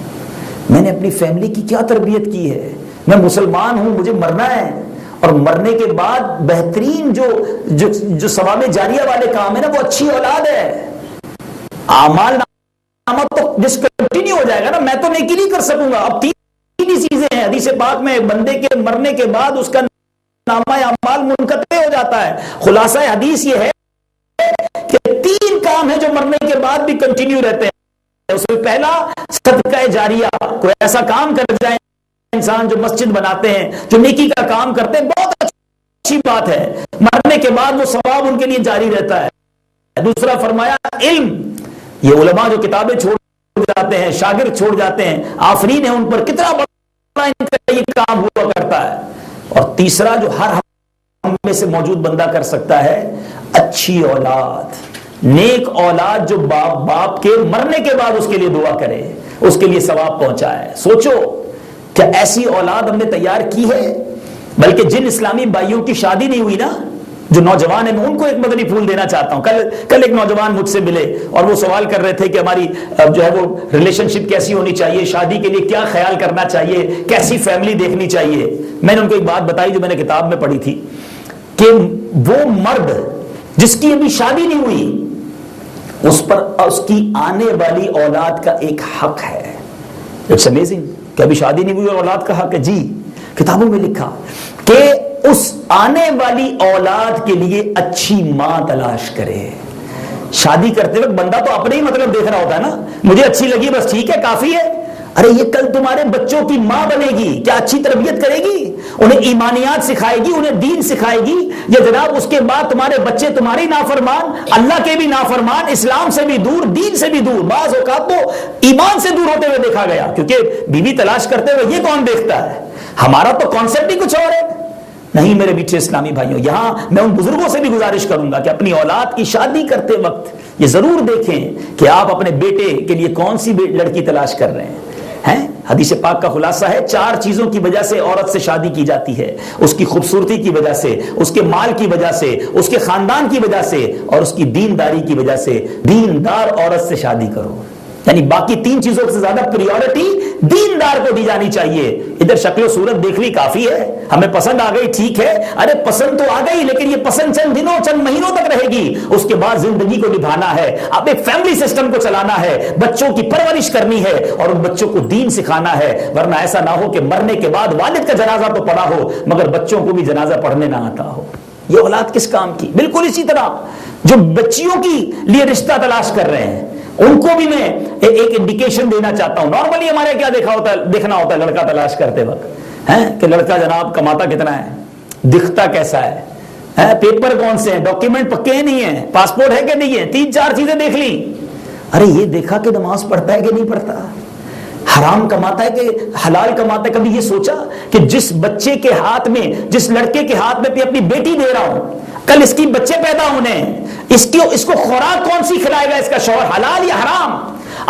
میں نے اپنی فیملی کی کیا تربیت کی ہے، میں مسلمان ہوں، مجھے مرنا ہے، اور مرنے کے بعد بہترین جو ثواب جاریہ والے کام ہے نا وہ اچھی اولاد ہے۔ اعمال نامہ تو ڈسکنٹینیو ہو جائے گا نا، میں تو نیکی نہیں کر سکوں گا۔ اب 3 ہی چیزیں ہیں حدیث پاک میں، بندے کے مرنے کے بعد اس کا نامہ اعمال منقطع ہو جاتا ہے۔ خلاصہ حدیث یہ ہے کہ 3 کام ہیں جو مرنے کے بعد بھی کنٹینیو رہتے ہیں۔ اس میں پہلا صدقہ جاریہ، کوئی ایسا کام کر جائے انسان جو مسجد بناتے ہیں، جو نیکی کا کام کرتے ہیں، بہت اچھی بات ہے، مرنے کے بعد وہ ثواب ان کے لیے جاری رہتا ہے۔ دوسرا فرمایا علم، یہ علماء جو کتابیں چھوڑ جاتے ہیں، شاگرد چھوڑ جاتے ہیں، آفرین ہے ان پر، کتنا بڑا ان کا یہ کام ہوا کرتا ہے۔ اور تیسرا جو ہر ہم میں سے موجود بندہ کر سکتا ہے، اچھی اولاد، نیک اولاد جو باپ کے مرنے کے بعد اس کے لیے دعا کرے، اس کے لیے ثواب پہنچائے۔ سوچو کیا ایسی اولاد ہم نے تیار کی ہے؟ بلکہ جن اسلامی بھائیوں کی شادی نہیں ہوئی نا، جو نوجوان ہیں، میں ان کو ایک مدنی پھول دینا چاہتا ہوں۔ کل ایک نوجوان مجھ سے ملے اور وہ سوال کر رہے تھے کہ ہماری جو ہے وہ ریلیشن شپ کیسی ہونی چاہیے، شادی کے لیے کیا خیال کرنا چاہیے، کیسی فیملی دیکھنی چاہیے۔ میں نے ان کو ایک بات بتائی جو میں نے کتاب میں پڑھی تھی، کہ وہ مرد جس کی ابھی شادی نہیں ہوئی، اس پر اس کی آنے والی اولاد کا ایک حق ہے۔ اٹس امیزنگ کہ ابھی شادی نہیں ہوئی اور اولاد کا حق ہے۔ جی کتابوں میں لکھا کہ اس آنے والی اولاد کے لیے اچھی ماں تلاش کرے۔ شادی کرتے وقت بندہ تو اپنے ہی مطلب دیکھ رہا ہوتا ہے نا, مجھے اچھی لگی بس ٹھیک ہے کافی ہے. ارے یہ کل تمہارے بچوں کی ماں بنے گی, کیا اچھی تربیت کرے گی, انہیں ایمانیات سکھائے گی, انہیں دین سکھائے گی, یا جناب اس کے بعد تمہارے بچے تمہاری نافرمان, اللہ کے بھی نافرمان, اسلام سے بھی دور, دین سے بھی دور, بعض اوقات تو ایمان سے دور ہوتے ہوئے دیکھا گیا, کیونکہ بیوی تلاش کرتے ہوئے یہ کون دیکھتا ہے, ہمارا تو کانسیپٹ ہی کچھ اور ہے. نہیں میرے میٹھے اسلامی بھائیوں, یہاں میں ان بزرگوں سے بھی گزارش کروں گا کہ اپنی اولاد کی شادی کرتے وقت یہ ضرور دیکھیں کہ آپ اپنے بیٹے کے لیے کون سی لڑکی تلاش کر رہے ہیں. حدیث پاک کا خلاصہ ہے 4 چیزوں کی وجہ سے عورت سے شادی کی جاتی ہے, اس کی خوبصورتی کی وجہ سے, اس کے مال کی وجہ سے, اس کے خاندان کی وجہ سے, اور اس کی دینداری کی وجہ سے. دیندار عورت سے شادی کرو, یعنی باقی 3 چیزوں سے زیادہ پریورٹی دیندار کو دی جانی چاہیے. ادھر شکل و صورت دیکھ لی کافی ہے, ہمیں پسند آ گئی ٹھیک ہے, ارے پسند تو آ گئی لیکن یہ پسند چند دنوں چند مہینوں تک رہے گی, اس کے بعد زندگی کو نبھانا ہے, اب ایک فیملی سسٹم کو چلانا ہے, بچوں کی پرورش کرنی ہے اور ان بچوں کو دین سکھانا ہے. ورنہ ایسا نہ ہو کہ مرنے کے بعد والد کا جنازہ تو پڑھا ہو مگر بچوں کو بھی جنازہ پڑھنے نہ آتا ہو. یہ اولاد کس کام کی. بالکل اسی طرح جو بچیوں کی لیے رشتہ تلاش کر رہے ہیں ان کو بھی میں ایک انڈیکیشن دینا چاہتا ہوں. نارملی ہمارے کیا دیکھنا ہوتا ہے لڑکا تلاش کرتے وقت کہ لڑکا جناب کماتا کتنا ہے, دکھتا کیسا ہے, پیپر کون سے ہیں, ڈاکیومنٹ پکے نہیں ہیں, پاسپورٹ ہے کہ نہیں ہے, 3-4 چیزیں دیکھ لی. ارے یہ دیکھا کہ نماز پڑھتا ہے کہ نہیں پڑھتا, حرام کماتا ہے کہ حلال کماتا ہے. کبھی یہ سوچا کہ جس بچے کے ہاتھ میں, جس لڑکے کے ہاتھ میں اپنی بیٹی دے رہا ہوں, کل اس کی بچے پیدا ہونے ہیں, اس کو خوراک کون سی کھلائے گا اس کا شوہر, حلال یا حرام؟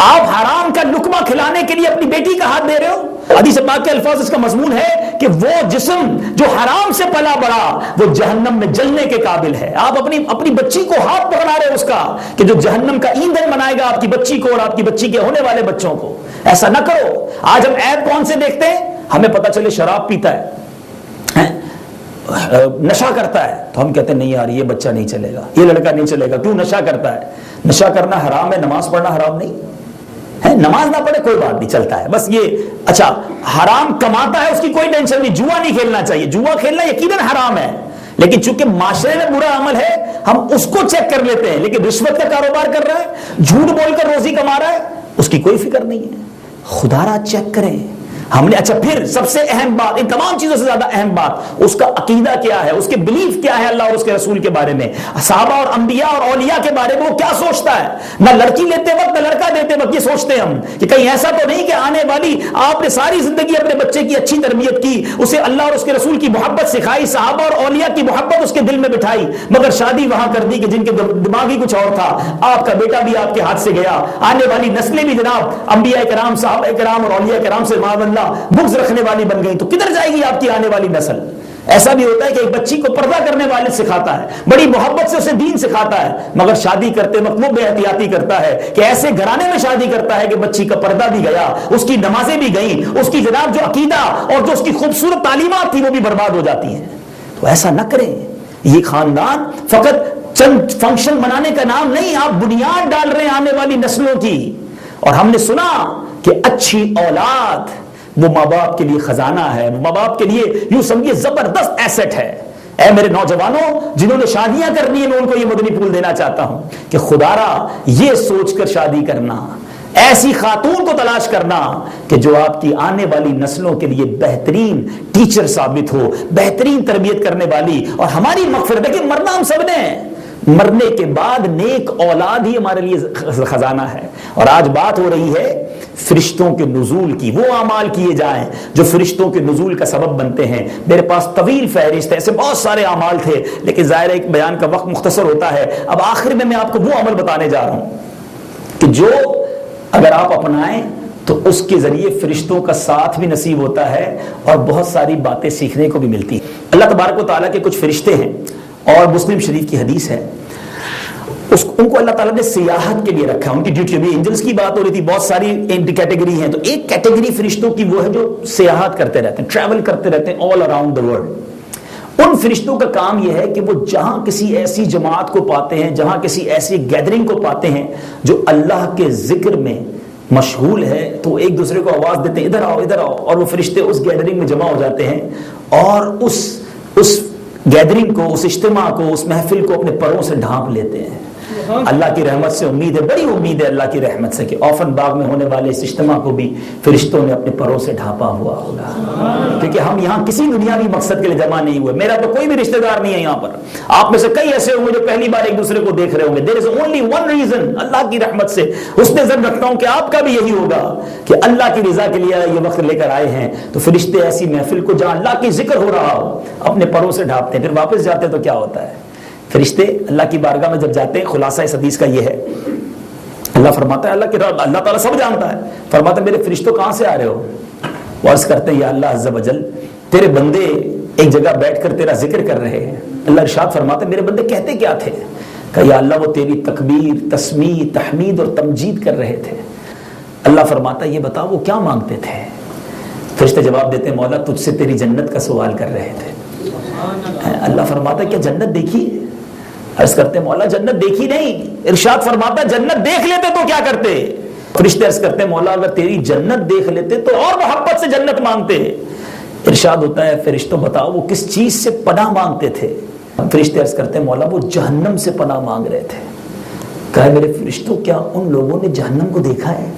آپ حرام کا لقمہ کھلانے کے لیے اپنی بیٹی کا ہاتھ دے رہے ہو. حدیث پاک کے الفاظ اس کا مضمون ہے کہ وہ جسم جو حرام سے پلا بڑا وہ جہنم میں جلنے کے قابل ہے. آپ اپنی بچی کو ہاتھ پکڑا رہے ہو اس کا کہ جو جہنم کا ایندھن بنائے گا آپ کی بچی کو اور آپ کی بچی کے ہونے والے بچوں کو. ایسا نہ کرو. آج ہم عیب کون سے دیکھتے ہیں, ہمیں پتہ چلے شراب پیتا ہے, نشہ کرتا ہے, تو ہم کہتے ہیں نہیں یار یہ بچہ نہیں چلے گا, یہ لڑکا نہیں چلے گا. کیوں؟ نشہ کرتا ہے. نشہ کرنا حرام ہے, نماز پڑھنا حرام نہیں ہے. نماز نہ پڑھے کوئی بات نہیں, چلتا ہے, بس یہ اچھا حرام کماتا ہے اس کی کوئی ٹینشن نہیں. جوا نہیں کھیلنا چاہیے, جوا کھیلنا یقیناً حرام ہے, لیکن چونکہ معاشرے میں برا عمل ہے ہم اس کو چیک کر لیتے ہیں. لیکن رشوت کا کاروبار کر رہا ہے, جھوٹ بول کر روزی کما رہا ہے, اس کی کوئی فکر نہیں ہے. خدا را چیک کریں ہم نے. اچھا پھر سب سے اہم بات, ان تمام چیزوں سے زیادہ اہم بات, اس کا عقیدہ کیا ہے, اس کے بلیف کیا ہے اللہ اور اس کے رسول کے بارے میں, صحابہ اور انبیاء اور اولیاء کے بارے میں وہ کیا سوچتا ہے. نہ لڑکی لیتے وقت نہ لڑکا دیتے وقت یہ سوچتے ہم کہ کہیں ایسا تو نہیں کہ آنے والی آپ نے ساری زندگی اپنے بچے کی اچھی تربیت کی, اسے اللہ اور اس کے رسول کی محبت سکھائی, صحابہ اور اولیاء کی محبت اس کے دل میں بٹھائی, مگر شادی وہاں کر دی کہ جن کے دماغ ہی کچھ اور تھا. آپ کا بیٹا بھی آپ کے ہاتھ سے گیا, آنے والی نسلیں بھی جناب انبیاء کرام, صحابہ کرام اور اولیاء کرام سے معاذ اللہ بغض رکھنے والی بن گئی. تو کدھر جائے گی آپ کی آنے والی نسل. ایسا بھی ہوتا ہے کہ ایک بچی کو پردہ کرنے والے سکھاتا ہے, بڑی محبت سے اسے دین سکھاتا ہے, مگر شادی کرتے وقت وہ بے احتیاطی کرتا ہے کہ ایسے گھرانے میں شادی کرتا ہے کہ بچی کا پردہ بھی گیا, اس کی نمازیں بھی گئیں, اس کی جناب جو عقیدہ اور جو اس کی خوبصورت تعلیمات تھی وہ بھی برباد ہو جاتی ہیں. تو ایسا نہ کریں. یہ خاندان فقط چند فنکشن منانے کا نام نہیں, آپ بنیاد ڈال رہے ہیں آنے والی نسلوں کی. اور ہم نے سنا کہ اچھی اولاد وہ ماں باپ کے لیے خزانہ ہے, وہ ماں باپ کے لیے یوں سمجھیے زبردست ایسٹ ہے. اے میرے نوجوانوں جنہوں نے شادیاں کرنی ہیں میں ان کو یہ مدنی پھول دینا چاہتا ہوں کہ خدارا یہ سوچ کر شادی کرنا, ایسی خاتون کو تلاش کرنا کہ جو آپ کی آنے والی نسلوں کے لیے بہترین ٹیچر ثابت ہو, بہترین تربیت کرنے والی. اور ہماری مغفرت ہے کہ مرنا ہم سب نے, مرنے کے بعد نیک اولاد ہی ہمارے لیے خزانہ ہے. اور آج بات ہو رہی ہے فرشتوں کے نزول کی, وہ اعمال کیے جائیں جو فرشتوں کے نزول کا سبب بنتے ہیں. میرے پاس طویل فہرست ہے, ایسے بہت سارے اعمال تھے لیکن ظاہر ہے ایک بیان کا وقت مختصر ہوتا ہے. اب آخر میں آپ کو وہ عمل بتانے جا رہا ہوں کہ جو اگر آپ اپنائیں تو اس کے ذریعے فرشتوں کا ساتھ بھی نصیب ہوتا ہے اور بہت ساری باتیں سیکھنے کو بھی ملتی ہیں. اللہ تبارک و تعالیٰ کے کچھ فرشتے ہیں اور مسلم شریف کی حدیث ہے, ان کو اللہ تعالیٰ نے سیاحت کے لیے رکھا. ان کی ڈیوٹی بھی, اینجلز کی بات ہو رہی تھی, بہت ساری کیٹیگری ہیں, تو ایک کیٹیگری فرشتوں کی وہ ہے جو سیاحت کرتے رہتے ہیں, ٹریول کرتے رہتے ہیں آل اراؤنڈ دا ورلڈ. ان فرشتوں کا کام یہ ہے کہ وہ جہاں کسی ایسی جماعت کو پاتے ہیں, جہاں کسی ایسی گیدرنگ کو پاتے ہیں جو اللہ کے ذکر میں مشغول ہے, تو ایک دوسرے کو آواز دیتے ہیں ادھر آؤ ادھر آؤ, اور وہ فرشتے اس گیدرنگ میں جمع ہو جاتے ہیں اور اس گیدرنگ کو, اس اجتماع کو, اس محفل کو اپنے پروں سے ڈھانپ لیتے ہیں. اللہ کی رحمت سے امید ہے, بڑی امید ہے اللہ کی رحمت سے کہ اوفن باغ میں ہونے والے اس اجتماع کو بھی فرشتوں نے اپنے پروں سے ڈھانپا ہوا ہوگا, کیونکہ ہم یہاں کسی دنیاوی مقصد کے لیے جمع نہیں ہوئے. میرا تو کوئی بھی رشتہ دار نہیں ہے یہاں پر. آپ میں سے کئی ایسے ہوں گے جو پہلی بار ایک دوسرے کو دیکھ رہے ہوں گے. دیر از اونلی ون ریزن, اللہ کی رحمت سے حسن ظن رکھتا ہوں کہ آپ کا بھی یہی ہوگا کہ اللہ کی رضا کے لیے یہ وقت لے کر آئے ہیں. تو فرشتے ایسی محفل کو جہاں اللہ کی ذکر ہو رہا ہو اپنے پروں سے ڈھانپتے ہیں, پھر واپس جاتے تو کیا ہوتا ہے؟ فرشتے اللہ کی بارگاہ میں جب جاتے ہیں, خلاصہ اس حدیث کا یہ ہے, اللہ فرماتا ہے, اللہ تعالیٰ سب جانتا ہے, فرماتا ہے میرے فرشتوں کہاں سے آ رہے ہو؟ وہ عرض کرتے ہیں یا اللہ عز و جل تیرے بندے ایک جگہ بیٹھ کر تیرا ذکر کر رہے ہیں. اللہ ارشاد فرماتے ہیں میرے بندے کہتے کیا تھے؟ کہ یا اللہ وہ تیری تکبیر, تسمیح, تحمید اور تمجید کر رہے تھے. اللہ فرماتا ہے یہ بتا وہ کیا مانگتے تھے؟ فرشتے جواب دیتے ہیں مولا تجھ سے تیری جنت کا سوال کر رہے تھے. اللہ فرماتا ہے کیا جنت دیکھی؟ عرض کرتے ہیں مولا جنت دیکھی نہیں. ارشاد فرماتا ہے جنت دیکھ لیتے تو کیا کرتے؟ فرشتے عرض کرتے ہیں مولا اگر تیری جنت دیکھ لیتے تو اور محبت سے جنت مانگتے. ارشاد ہوتا ہے فرشتوں بتاؤ وہ کس چیز سے پناہ مانگتے تھے؟ فرشتے عرض کرتے ہیں مولا وہ جہنم سے پناہ مانگ رہے تھے. کہا میرے فرشتوں کیا ان لوگوں نے جہنم کو دیکھا ہے؟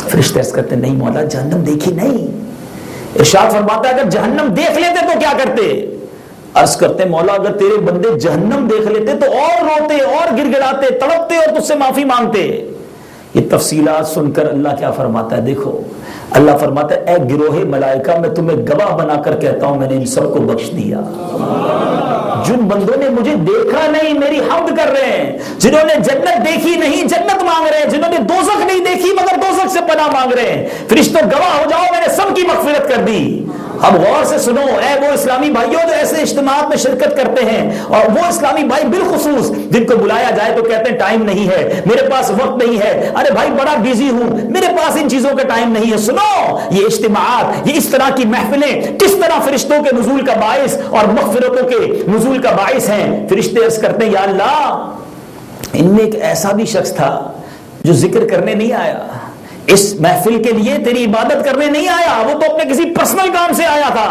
فرشتے عرض کرتے ہیں نہیں مولا جہنم دیکھی نہیں. ارشاد فرماتا ہے اگر جہنم دیکھ لیتے تو کیا کرتے؟ عرض کرتے ہیں مولا اگر تیرے بندے جہنم دیکھ لیتے تو اور روتے اور گر گڑاتے, تڑپتے اور تجھ سے معافی مانگتے. یہ تفصیلات سن کر اللہ کیا فرماتا ہے دیکھو, اللہ فرماتا ہے اے گروہ ملائکہ میں تمہیں گواہ بنا کر کہتا ہوں میں نے ان سب کو بخش دیا. جن بندوں نے مجھے دیکھا نہیں میری حمد کر رہے ہیں, جنہوں نے جنت دیکھی نہیں جنت مانگ رہے ہیں, جنہوں نے دوزخ نہیں دیکھی مگر دوزخ سے پناہ مانگ رہے ہیں, فرشتوں گواہ ہو جاؤ میں نے سب کی مغفرت کر دی. اب غور سے سنو اے وہ اسلامی بھائیوں جو ایسے اجتماعات میں شرکت کرتے ہیں, اور وہ اسلامی بھائی بالخصوص جن کو بلایا جائے تو کہتے ہیں ٹائم نہیں ہے, میرے پاس وقت نہیں ہے, ارے بھائی بڑا بیزی ہوں, میرے پاس ان چیزوں کا ٹائم نہیں ہے. سنو یہ اجتماعات, یہ اس طرح کی محفلیں کس طرح فرشتوں کے نزول کا باعث اور مغفرتوں کے نزول کا باعث ہیں. فرشتے عرض کرتے ہیں یا اللہ ان میں ایک ایسا بھی شخص تھا جو ذکر کرنے نہیں آیا, اس محفل کے لیے تیری عبادت کرنے نہیں آیا, وہ تو اپنے کسی پرسنل کام سے آیا تھا.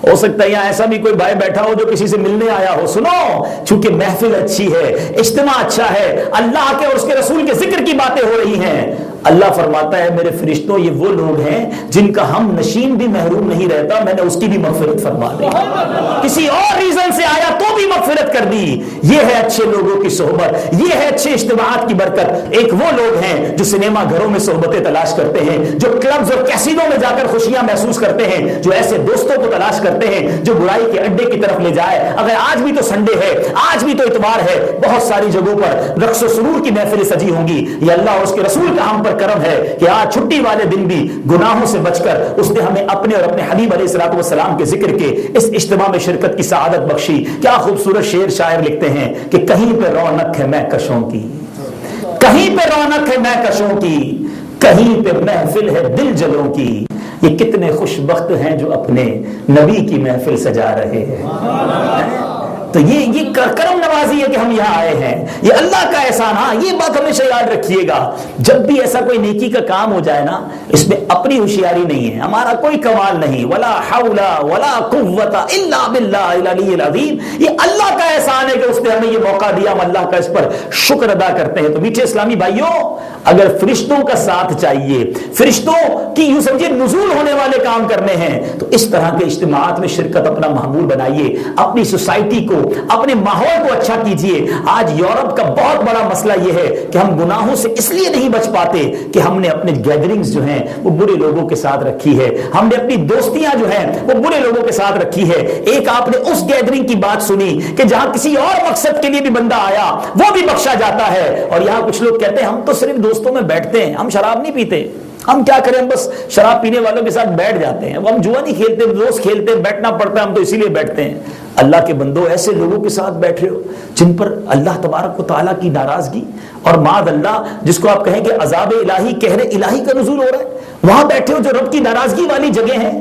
ہو سکتا ہے یہاں ایسا بھی کوئی بھائی بیٹھا ہو جو کسی سے ملنے آیا ہو. سنو چونکہ محفل اچھی ہے, اجتماع اچھا ہے, اللہ کے اور اس کے رسول کے ذکر کی باتیں ہو رہی ہیں. اللہ فرماتا ہے میرے فرشتوں یہ وہ لوگ ہیں جن کا ہم نشین بھی محروم نہیں رہتا, میں نے اس کی بھی مغفرت فرما دی. کسی اور ریزن سے آیا تو بھی مغفرت کر دی. یہ ہے اچھے لوگوں کی صحبت, یہ ہے اچھے اجتماعات کی برکت. ایک وہ لوگ ہیں جو سنیما گھروں میں صحبتیں تلاش کرتے ہیں, جو کلبز اور کیسینوں میں جا کر خوشیاں محسوس کرتے ہیں, جو ایسے دوستوں کو تلاش کرتے ہیں جو برائی کے اڈے کی طرف لے جائے. اگر آج بھی تو سنڈے ہے, آج بھی تو اتوار ہے, بہت ساری جگہوں پر رقص و سرور کی محفلیں سجی ہوں گی. یہ اللہ اور اس کے رسول کا ہم پر کرم ہے کہ آج چھٹی والے دن بھی گناہوں سے بچ کر اس نے ہمیں اپنے اور اپنے حبیب علیہ الصلوۃ والسلام کے ذکر کے اس اجتماع میں شرکت کی سعادت بخشی. کیا خوبصورت شعر شاعر لکھتے ہیں کہ کہیں پہ رونق ہے میں کشوں کی, کہیں پہ رونق ہے میں کشوں کی, کہیں پہ محفل ہے دل جلوں کی. یہ کتنے خوش بخت ہیں جو اپنے نبی کی محفل سجا رہے ہیں. تو یہ کرم نوازی ہے کہ ہم یہاں آئے ہیں, یہ اللہ کا احسان. ہاں یہ بات ہمیشہ یاد رکھیے گا, جب بھی ایسا کوئی نیکی کا کام ہو جائے نا, اس میں اپنی ہوشیاری نہیں ہے, ہمارا کوئی کمال نہیں, ولا حول ولا قوت الا باللہ العلی العظیم. یہ اللہ کا احسان ہے کہ اس نے ہمیں یہ موقع دیا, ہم اللہ کا اس پر شکر ادا کرتے ہیں. تو میٹھے اسلامی بھائیوں, اگر فرشتوں کا ساتھ چاہیے, فرشتوں کی یوں سمجھے نزول ہونے والے کام کرنے ہیں, تو اس طرح کے اجتماعات میں شرکت اپنا معمول بنائیے, اپنی سوسائٹی کو, اپنے ماحول کو اچھا کیجئے. آج یورپ کا بہت بڑا مسئلہ یہ ہے کہ ہم گناہوں سے اس لیے نہیں بچ پاتے کہ ہم نے اپنے گیدرنگز جو ہیں وہ برے لوگوں کے ساتھ رکھی ہے, ہم نے اپنی دوستیاں جو ہیں وہ برے لوگوں کے ساتھ رکھی ہے. ایک آپ نے اس گیدرنگ کی بات سنی کہ جہاں کسی اور مقصد کے لیے بھی بندہ آیا وہ بھی بخشا جاتا ہے, اور یہاں کچھ لوگ کہتے ہیں ہم تو صرف دوستوں میں بیٹھتے ہیں, ہم شراب نہیں پیتے, ہم کیا کریں, ہم بس شراب پینے والوں کے ساتھ بیٹھ جاتے ہیں, ہم جوا نہیں کھیلتے, دوست کھیلتے, بیٹھنا پڑتا ہے, ہم تو اسی لیے بیٹھتے ہیں. اللہ کے بندو ایسے لوگوں کے ساتھ بیٹھ رہے ہو جن پر اللہ تبارک و تعالیٰ کی ناراضگی اور معاذ اللہ جس کو آپ کہیں کہ عذاب الہی, قہر الہی کا نزول ہو رہا ہے, وہاں بیٹھے ہو جو رب کی ناراضگی والی جگہ ہیں.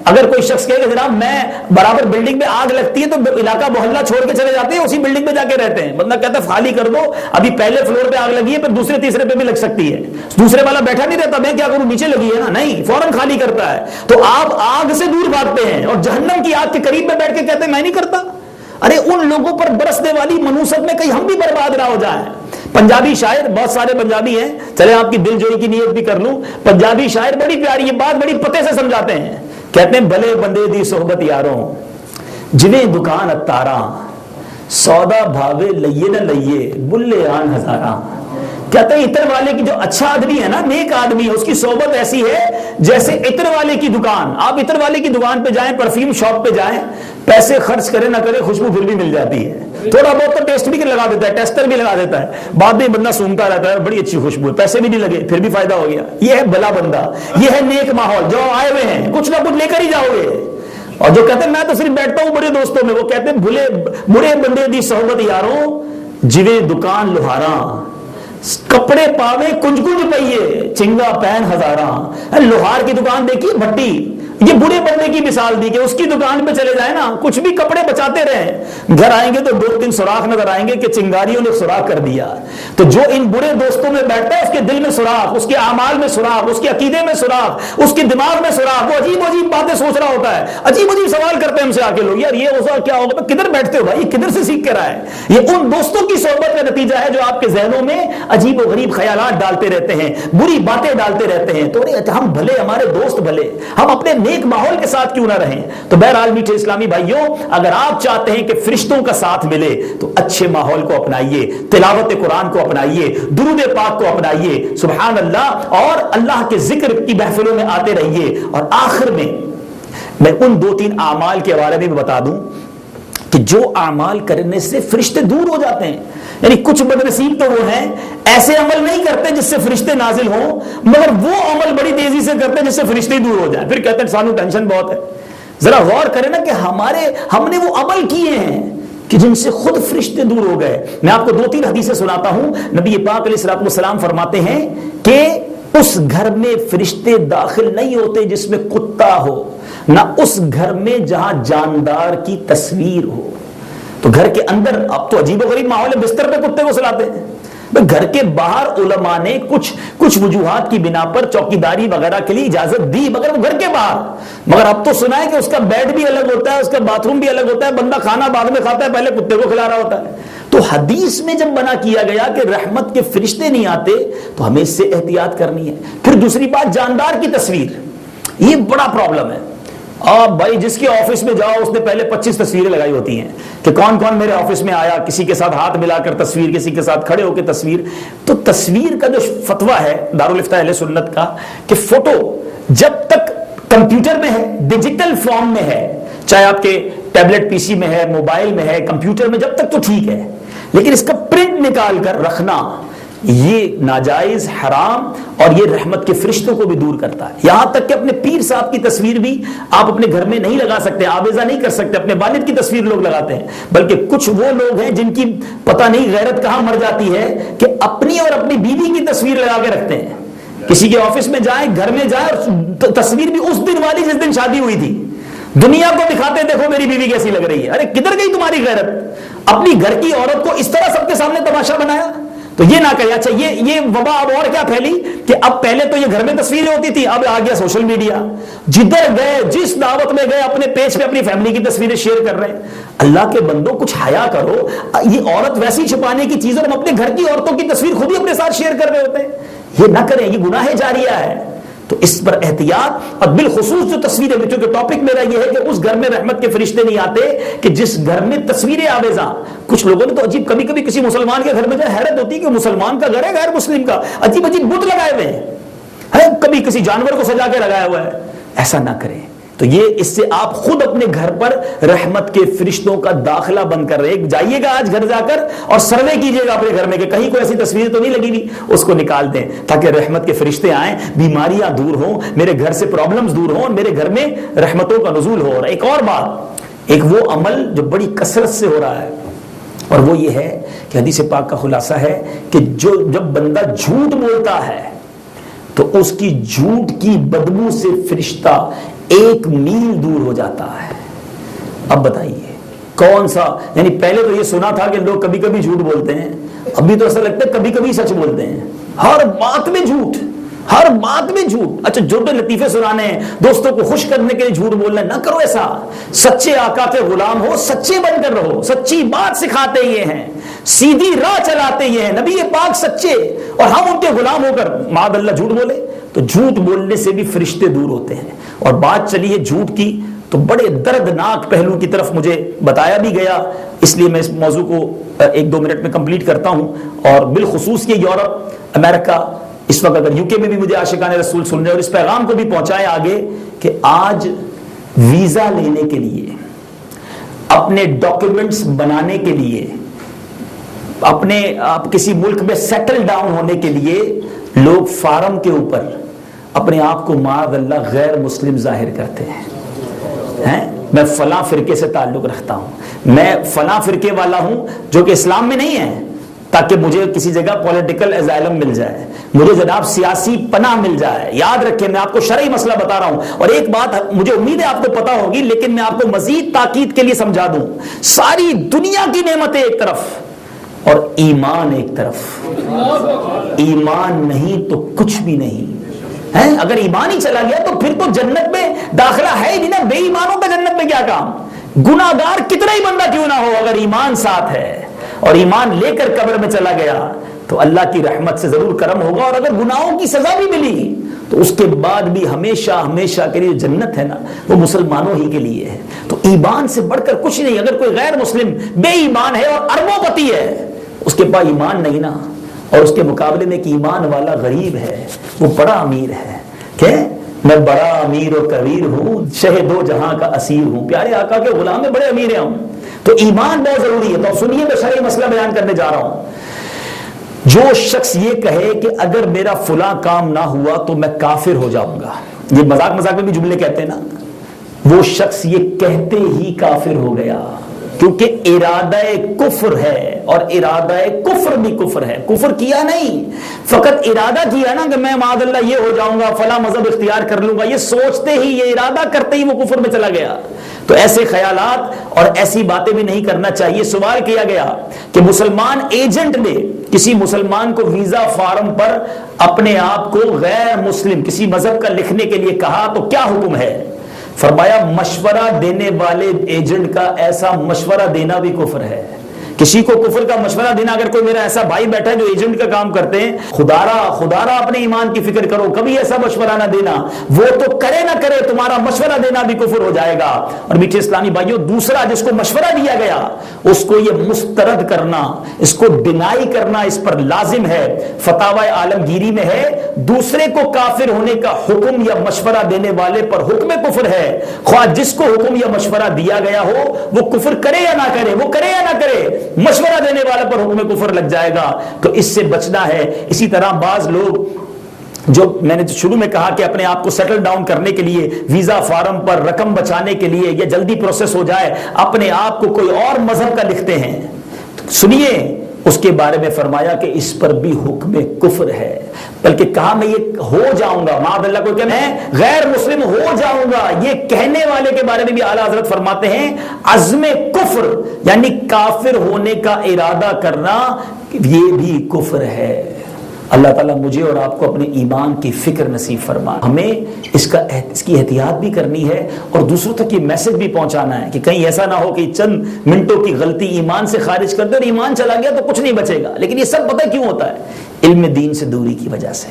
اگر کوئی شخص کہے کہ جناب میں برابر بلڈنگ میں آگ لگتی ہے تو علاقہ محلہ چھوڑ کے چلے جاتے ہیں, اسی بلڈنگ میں جا کے رہتے ہیں. بندہ کہتا ہے خالی کر دو, ابھی پہلے فلور پہ آگ لگی ہے, پھر دوسرے تیسرے پہ بھی لگ سکتی ہے, دوسرے والا بیٹھا نہیں رہتا, میں کیا کروں نیچے لگی ہے نا, نہیں, فوراً خالی کرتا ہے. تو آپ آگ سے دور بھاگتے ہیں اور جہنم کی آگ کے قریب میں بیٹھ کے کہتے ہیں میں نہیں کرتا. ارے ان لوگوں پر برسنے والی منوست میں کہیں ہم بھی برباد نہ ہو جائیں. پنجابی شاعر، بہت سارے پنجابی ہیں، چلے آپ کی دل جوئی کی نیت بھی کر لوں. پنجابی شاعر بڑی پیاری یہ بات بڑی پتے سے سمجھاتے ہیں. کہتے ہیں بھلے بندے دی صحبت یاروں جویں دکان اتاراں سودا بھاوے لئیے نہ لئیے بلے آن ہزاراں. کہتے ہیں عطر والے کی جو اچھا آدمی ہے نا، نیک آدمی ہے، اس کی صحبت ایسی ہے جیسے عطر والے کی دکان. آپ عطر والے کی دکان پہ جائیں، پرفیوم شاپ پہ جائیں، پیسے خرچ کرے نہ کرے خوشبو پھر بھی مل جاتی ہے. تھوڑا بہت تو ٹیسٹ بھی لگا دیتا ہے، ٹیسٹر بھی لگا دیتا ہے، بعد میں بندہ سونگتا رہتا ہے بڑی اچھی خوشبو ہے، پیسے بھی نہیں لگے پھر بھی فائدہ ہو گیا. یہ ہے بھلا بندہ، یہ ہے نیک ماحول. جو آئے ہوئے ہیں کچھ نہ کچھ لے کر ہی جاؤ گے. اور جو کہتے ہیں میں تو صرف بیٹھتا ہوں بڑے دوستوں میں، وہ کہتے ہیں برے بندے دی صحبت یاروں جویں دکان لوہاراں کپڑے پاوے کنج کنج پئیے چنگا پین ہزاراں. لوہار کی دکان دیکھی بھٹی، یہ برے بندے کی مثال دی کہ اس کی دکان پہ چلے جائیں نا، کچھ بھی کپڑے بچاتے رہیں، گھر آئیں گے تو 2-3 سوراخ نظر آئیں گے کہ چنگاریوں نے سوراخ کر دیا. تو جو ان برے دوستوں میں بیٹھتا ہے اس کے دل میں سوراخ، اس کے اعمال میں سوراخ، اس کے عقیدے میں سوراخ، اس کے دماغ میں سوراخ. وہ عجیب عجیب باتیں سوچ رہا ہوتا ہے، عجیب عجیب سوال کرتے ہیں ہم سے آ کے لوگ، یار یہ ہوگا کیا ہوگا. کدھر بیٹھتے ہو بھائی، کدھر سے سیکھ کر آئے؟ یہ ان دوستوں کی صحبت کا نتیجہ ہے جو آپ کے ذہنوں میں عجیب و غریب خیالات ڈالتے رہتے ہیں، بری باتیں ڈالتے رہتے ہیں. تو ہم بھلے، ہمارے دوست بھلے، ہم اپنے نیک ماحول کے ساتھ کیوں نہ رہیں. تو بہرحال میٹھے اسلامی بھائیوں، اگر آپ چاہتے ہیں کہ فرشتوں کا ساتھ ملے تو اچھے ماحول کو اپنائیے، تلاوت قرآن کو اپنائیے، درود پاک کو اپنائیے، سبحان اللہ، اور اللہ کے ذکر کی محفلوں میں آتے رہیے. اور آخر میں میں ان 2-3 اعمال کے بارے میں بتا دوں کہ جو اعمال کرنے سے فرشتے دور ہو جاتے ہیں. یعنی کچھ بدنصیب تو وہ ہیں ایسے عمل نہیں کرتے جس سے فرشتے نازل ہوں، مگر وہ عمل بڑی تیزی سے کرتے ہیں جس سے فرشتے دور ہو جائیں، پھر کہتے ہیں سانو ٹینشن بہت ہے. ذرا غور کریں نا کہ ہم نے وہ عمل کیے ہیں کہ جن سے خود فرشتے دور ہو گئے. میں آپ کو 2-3 حدیثیں سناتا ہوں. نبی پاک علیہ الصلوۃ والسلام فرماتے ہیں کہ اس گھر میں فرشتے داخل نہیں ہوتے جس میں کتا ہو، نہ اس گھر میں جہاں جاندار کی تصویر ہو. تو گھر کے اندر اب تو عجیب و غریب ماحول ہے، بستر پہ کتے کو سلاتے ہیں. گھر کے باہر علماء نے کچھ وجوہات کی بنا پر چوکیداری وغیرہ کے لیے اجازت دی، مگر وہ گھر کے باہر. مگر اب تو سنا ہے کہ اس کا بیڈ بھی الگ ہوتا ہے، اس کا باتھ روم بھی الگ ہوتا ہے، بندہ کھانا بعد میں کھاتا ہے، پہلے کتے کو کھلا رہا ہوتا ہے. تو حدیث میں جب منع کیا گیا کہ رحمت کے فرشتے نہیں آتے تو ہمیں اس سے احتیاط کرنی ہے. پھر دوسری بات، جاندار کی تصویر، یہ بڑا پرابلم ہے. اور بھائی جس کے آفس میں جاؤ اس نے پہلے 25 تصویریں لگائی ہوتی ہیں کہ کون کون میرے آفس میں آیا، کسی کے ساتھ ہاتھ ملا کر تصویر، کسی کے ساتھ کھڑے ہو کے تصویر. تو تصویر کا جو فتویٰ ہے دارالفتہ اہل سنت کا کہ فوٹو جب تک کمپیوٹر میں ہے، ڈیجیٹل فارم میں ہے، چاہے آپ کے ٹیبلٹ پی سی میں ہے، موبائل میں ہے، کمپیوٹر میں، جب تک تو ٹھیک ہے، لیکن اس کا پرنٹ نکال کر رکھنا یہ ناجائز، حرام، اور یہ رحمت کے فرشتوں کو بھی دور کرتا ہے. یہاں تک کہ اپنے پیر صاحب کی تصویر بھی آپ اپنے گھر میں نہیں لگا سکتے، آویزہ نہیں کر سکتے. اپنے والد کی تصویر لوگ لگاتے ہیں، بلکہ کچھ وہ لوگ ہیں جن کی پتہ نہیں غیرت کہاں مر جاتی ہے کہ اپنی اور اپنی بیوی کی تصویر لگا کے رکھتے ہیں. کسی کے آفس میں جائیں، گھر میں جائیں، اور تصویر بھی اس دن والی جس دن شادی ہوئی تھی، دنیا کو دکھاتے دیکھو میری بیوی کیسی لگ رہی ہے. ارے کدھر گئی تمہاری غیرت؟ اپنی گھر کی عورت کو اس طرح سب کے سامنے تماشا بنایا. تو یہ نہ کرے. اچھا یہ وبا اب اور کیا پھیلی کہ اب پہلے تو یہ گھر میں تصویریں ہوتی تھی، اب آ گیا سوشل میڈیا. جدھر گئے، جس دعوت میں گئے، اپنے پیج پہ اپنی فیملی کی تصویریں شیئر کر رہے ہیں. اللہ کے بندوں کچھ حیا کرو. یہ عورت ویسی چھپانے کی چیز، اور ہم اپنے گھر کی عورتوں کی تصویر خود ہی اپنے ساتھ شیئر کر رہے ہوتے ہیں. یہ نہ کریں، یہ گناہ جاریہ ہے. تو اس پر احتیاط. اور بالخصوص جو تصویریں، کیونکہ ٹاپک میرا یہ ہے کہ اس گھر میں رحمت کے فرشتے نہیں آتے کہ جس گھر میں تصویریں آویزاں. کچھ لوگوں نے تو عجیب، کبھی کبھی کسی مسلمان کے گھر میں جائے حیرت ہوتی ہے کہ مسلمان کا گھر ہے غیر مسلم کا، عجیب عجیب بت لگائے ہوئے ہیں، کبھی کسی جانور کو سجا کے لگایا ہوا ہے. ایسا نہ کریں. تو یہ اس سے آپ خود اپنے گھر پر رحمت کے فرشتوں کا داخلہ بند کر رہے. جائیے گا آج گھر جا کر اور سروے کیجیے گا اپنے گھر میں کہ کہیں کوئی ایسی تصویر تو نہیں لگی ہوئی، اس کو نکال دیں تاکہ رحمت کے فرشتے آئیں، بیماریاں دور ہوں، میرے گھر سے پرابلمز دور ہوں، اور میرے گھر میں رحمتوں کا نزول ہو. اور ایک اور بات، ایک وہ عمل جو بڑی کثرت سے ہو رہا ہے، اور وہ یہ ہے کہ حدیث پاک کا خلاصہ ہے کہ جب بندہ جھوٹ بولتا ہے تو اس کی جھوٹ کی بدبو سے فرشتہ 1 میل دور ہو جاتا ہے. اب بتائیے کون سا، یعنی پہلے تو یہ سنا تھا کہ لوگ کبھی کبھی جھوٹ بولتے ہیں، ابھی تو ایسا لگتا ہے کبھی کبھی سچ بولتے ہیں، ہر بات میں جھوٹ. ہر بات میں جھوٹ. اچھا جھوٹے لطیفے سنانے ہیں, دوستوں کو خوش کرنے کے لیے جھوٹ بولنا ہے, نہ کرو ایسا. سچے آقا کے غلام ہو, سچے بن کر رہو. سچی بات سکھاتے یہ ہیں, سیدھی راہ چلاتے یہ ہیں, نبی پاک سچے, اور ہم ان کے غلام ہو کر معاذ اللہ جھوٹ بولے. تو جھوٹ بولنے سے بھی فرشتے دور ہوتے ہیں. اور بات چلی ہے جھوٹ کی, تو بڑے دردناک پہلو کی طرف مجھے بتایا بھی گیا, اس لیے میں اس موضوع کو 1-2 منٹ میں کمپلیٹ کرتا ہوں. اور بالخصوص یہ یورپ, امریکہ, اس وقت اگر یوکے میں بھی مجھے عاشقان رسول سن رہے اور اس پیغام کو بھی پہنچائے آگے کہ آج ویزا لینے کے لیے, اپنے ڈاکیومنٹس بنانے کے لیے, اپنے آپ کسی ملک میں سیٹل ڈاؤن ہونے کے لیے لوگ فارم کے اوپر اپنے آپ کو معاذ اللہ غیر مسلم ظاہر کرتے ہیں. میں فلاں فرقے سے تعلق رکھتا ہوں, میں فلاں فرقے والا ہوں جو کہ اسلام میں نہیں ہے, تاکہ مجھے کسی جگہ پولیٹیکل ایزائلم مل جائے, مجھے جناب سیاسی پناہ مل جائے. یاد رکھیں میں آپ کو شرعی مسئلہ بتا رہا ہوں, اور ایک بات مجھے امید ہے آپ کو پتا ہوگی, لیکن میں آپ کو مزید تاکید کے لیے سمجھا دوں. ساری دنیا کی نعمتیں ایک طرف اور ایمان ایک طرف. ایمان نہیں تو کچھ بھی نہیں ہے. اگر ایمان ہی چلا گیا تو پھر تو جنت میں داخلہ ہے ہی نہیں نا. بے ایمانوں کا جنت میں کیا کام؟ گناہگار کتنا ہی بندہ کیوں نہ ہو, اگر ایمان ساتھ ہے اور ایمان لے کر قبر میں چلا گیا تو اللہ کی رحمت سے ضرور کرم ہوگا. اور اگر گناہوں کی سزا بھی ملی تو اس کے بعد بھی ہمیشہ ہمیشہ کے لیے جنت ہے نا, وہ مسلمانوں ہی کے لیے ہے. تو ایمان سے بڑھ کر کچھ نہیں. اگر کوئی غیر مسلم بے ایمان ہے اور اربوں پتی ہے, اس کے پاس ایمان نہیں نا, اور اس کے مقابلے میں ایک ایمان والا غریب ہے, وہ بڑا امیر ہے. کہ میں بڑا امیر و کبیر ہوں, شہ دو جہاں کا اسیر ہوں. پیارے آقا کے غلام میں بڑے امیر ہیں ہم. تو ایمان بہت ضروری ہے. تو سنیے میں شرعی مسئلہ بیان کرنے جا رہا ہوں. جو شخص یہ کہے کہ اگر میرا فلاں کام نہ ہوا تو میں کافر ہو جاؤں گا, یہ مذاق مذاق میں بھی جملے کہتے ہیں نا, وہ شخص یہ کہتے ہی کافر ہو گیا, کیونکہ ارادہ کفر ہے, اور ارادہ کفر بھی کفر ہے. کفر کیا نہیں, فقط ارادہ کیا نا کہ میں معاذ اللہ یہ ہو جاؤں گا, فلاں مذہب اختیار کر لوں گا, یہ سوچتے ہی, یہ ارادہ کرتے ہی وہ کفر میں چلا گیا. تو ایسے خیالات اور ایسی باتیں بھی نہیں کرنا چاہیے. سوال کیا گیا کہ مسلمان ایجنٹ نے کسی مسلمان کو ویزا فارم پر اپنے آپ کو غیر مسلم کسی مذہب کا لکھنے کے لیے کہا تو کیا حکم ہے؟ فرمایا مشورہ دینے والے ایجنٹ کا ایسا مشورہ دینا بھی کفر ہے. کسی کو کفر کا مشورہ دینا, اگر کوئی میرا ایسا بھائی بیٹھا ہے جو ایجنٹ کا کام کرتے ہیں, خدارا اپنے ایمان کی فکر کرو, کبھی ایسا مشورہ نہ دینا. وہ تو کرے نہ کرے, تمہارا مشورہ دینا بھی کفر ہو جائے گا. اور میٹھے اسلامی بھائیوں, دوسرا جس کو مشورہ دیا گیا اس کو یہ مسترد کرنا, اس کو ڈینائی کرنا اس پر لازم ہے. فتاوی عالمگیری میں ہے, دوسرے کو کافر ہونے کا حکم یا مشورہ دینے والے پر حکم کفر ہے. خواہ جس کو حکم یا مشورہ دیا گیا ہو وہ کفر کرے یا نہ کرے, وہ کرے یا نہ کرے, مشورہ دینے والے پر حکم کفر لگ جائے گا. تو اس سے بچنا ہے. اسی طرح بعض لوگ جو میں نے شروع میں کہا کہ اپنے آپ کو سیٹل ڈاؤن کرنے کے لیے ویزا فارم پر رقم بچانے کے لیے یا جلدی پروسیس ہو جائے اپنے آپ کو کوئی اور مذہب کا لکھتے ہیں. سنیے, اس کے بارے میں فرمایا کہ اس پر بھی حکم کفر ہے. بلکہ کہا میں یہ ہو جاؤں گا, معاذ اللہ کو کہ میں غیر مسلم ہو جاؤں گا, یہ کہنے والے کے بارے میں بھی اعلیٰ حضرت فرماتے ہیں عزم کفر, یعنی کافر ہونے کا ارادہ کرنا, یہ بھی کفر ہے. اللہ تعالیٰ مجھے اور آپ کو اپنے ایمان کی فکر نصیب فرما. ہمیں اس کی احتیاط بھی کرنی ہے اور دوسروں تک یہ میسج بھی پہنچانا ہے کہ کہیں ایسا نہ ہو کہ چند منٹوں کی غلطی ایمان سے خارج کر دے اور ایمان چلا گیا تو کچھ نہیں بچے گا. لیکن یہ سب پتہ کیوں ہوتا ہے؟ علم دین سے دوری کی وجہ سے,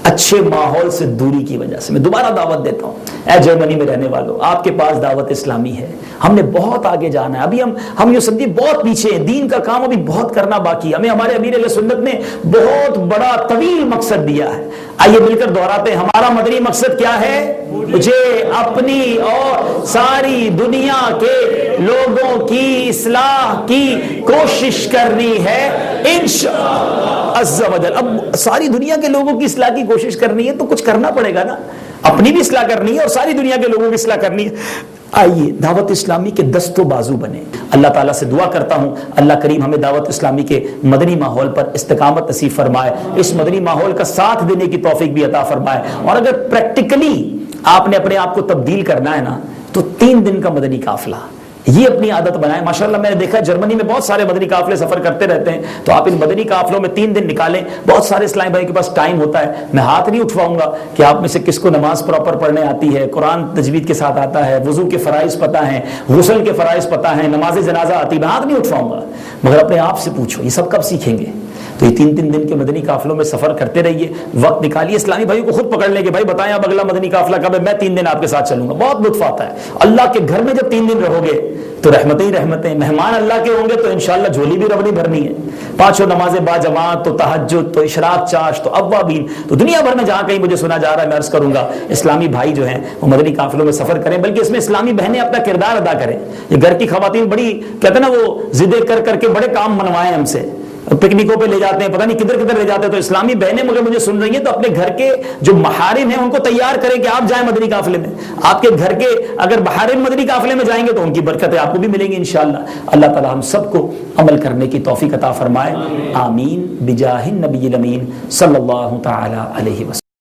اچھے ماحول سے دوری کی وجہ سے. میں دوبارہ دعوت دیتا ہوں, اے جرمنی میں رہنے والوں, آپ کے پاس دعوت اسلامی ہے. ہم نے بہت آگے جانا ہے. ابھی ہم یہ سمجھے بہت پیچھے ہیں, دین کا کام ابھی بہت کرنا باقی. ہمیں ہمارے امیر اہل سنت نے بہت بڑا طویل مقصد دیا ہے. آئیے مل کر دہراتے ہیں. ہمارا مدنی مقصد کیا ہے؟ مجھے اپنی اور ساری دنیا کے لوگوں کی اصلاح کی کوشش کرنی ہے انشاءاللہ عز و جل. اب ساری دنیا کے لوگوں کی اصلاح کی کوشش کرنی ہے تو کچھ کرنا پڑے گا نا. اپنی بھی اصلاح کرنی ہے اور ساری دنیا کے لوگوں کی اصلاح کرنی ہے. آئیے دعوت اسلامی کے دست و بازو بنے. اللہ تعالیٰ سے دعا کرتا ہوں اللہ کریم ہمیں دعوت اسلامی کے مدنی ماحول پر استقامت نصیب فرمائے, اس مدنی ماحول کا ساتھ دینے کی توفیق بھی عطا فرمائے. اور اگر پریکٹیکلی آپ نے اپنے آپ کو تبدیل کرنا ہے نا تو 3 دن کا مدنی قافلہ, یہ اپنی عادت بنائیں. ماشاءاللہ میں نے دیکھا جرمنی میں بہت سارے مدنی قافلے سفر کرتے رہتے ہیں, تو آپ ان مدنی قافلوں میں 3 دن نکالیں. بہت سارے اسلامی بھائی کے پاس ٹائم ہوتا ہے. میں ہاتھ نہیں اٹھواؤں گا کہ آپ میں سے کس کو نماز پراپر پڑھنے آتی ہے, قرآن تجوید کے ساتھ آتا ہے, وضو کے فرائض پتہ ہیں, غسل کے فرائض پتہ ہیں, نماز جنازہ آتی ہے. میں ہاتھ نہیں اٹھواؤں گا, مگر اپنے آپ سے پوچھو یہ سب کب سیکھیں گے؟ تو یہ 3 دن کے مدنی قافلوں میں سفر کرتے رہیے, وقت نکالیے. اسلامی بھائیوں کو خود پکڑ لیں کہ بھائی بتائیں اب اگلا مدنی قافلہ کب ہے, میں 3 دن آپ کے ساتھ چلوں گا. بہت لطف آتا ہے. اللہ کے گھر میں جب 3 دن رہو گے تو رحمتیں ہی رحمتیں. مہمان اللہ کے ہوں گے تو انشاءاللہ جھولی بھی رب نے بھرنی ہے. 5 نمازیں با جماعت, تو تہجد, تو اشراق چاش, تو اوابین, تو دنیا بھر میں جہاں کہیں مجھے سنا جا رہا ہے میں عرض کروں گا اسلامی بھائی جو ہیں وہ مدنی قافلوں میں سفر کریں, بلکہ اس میں اسلامی بہنیں اپنا کردار ادا کریں. یہ گھر کی خواتین بڑی کہتے ہیں نا وہ ضدیں کر کر کے بڑے کام منوائیں ہم سے, پکنکوں پہ لے جاتے ہیں, پتہ نہیں کدھر کدھر لے جاتے ہیں. تو اسلامی بہنیں مگر مجھے سن رہی ہیں تو اپنے گھر کے جو محارم ہیں ان کو تیار کریں کہ آپ جائیں مدنی قافلے میں. آپ کے گھر کے اگر محارم مدنی قافلے میں جائیں گے تو ان کی برکتیں آپ کو بھی ملیں گی انشاءاللہ. اللہ تعالی ہم سب کو عمل کرنے کی توفیق عطا فرمائے. آمین بجاہ النبی الامین صلی اللہ تعالی علیہ وسلم.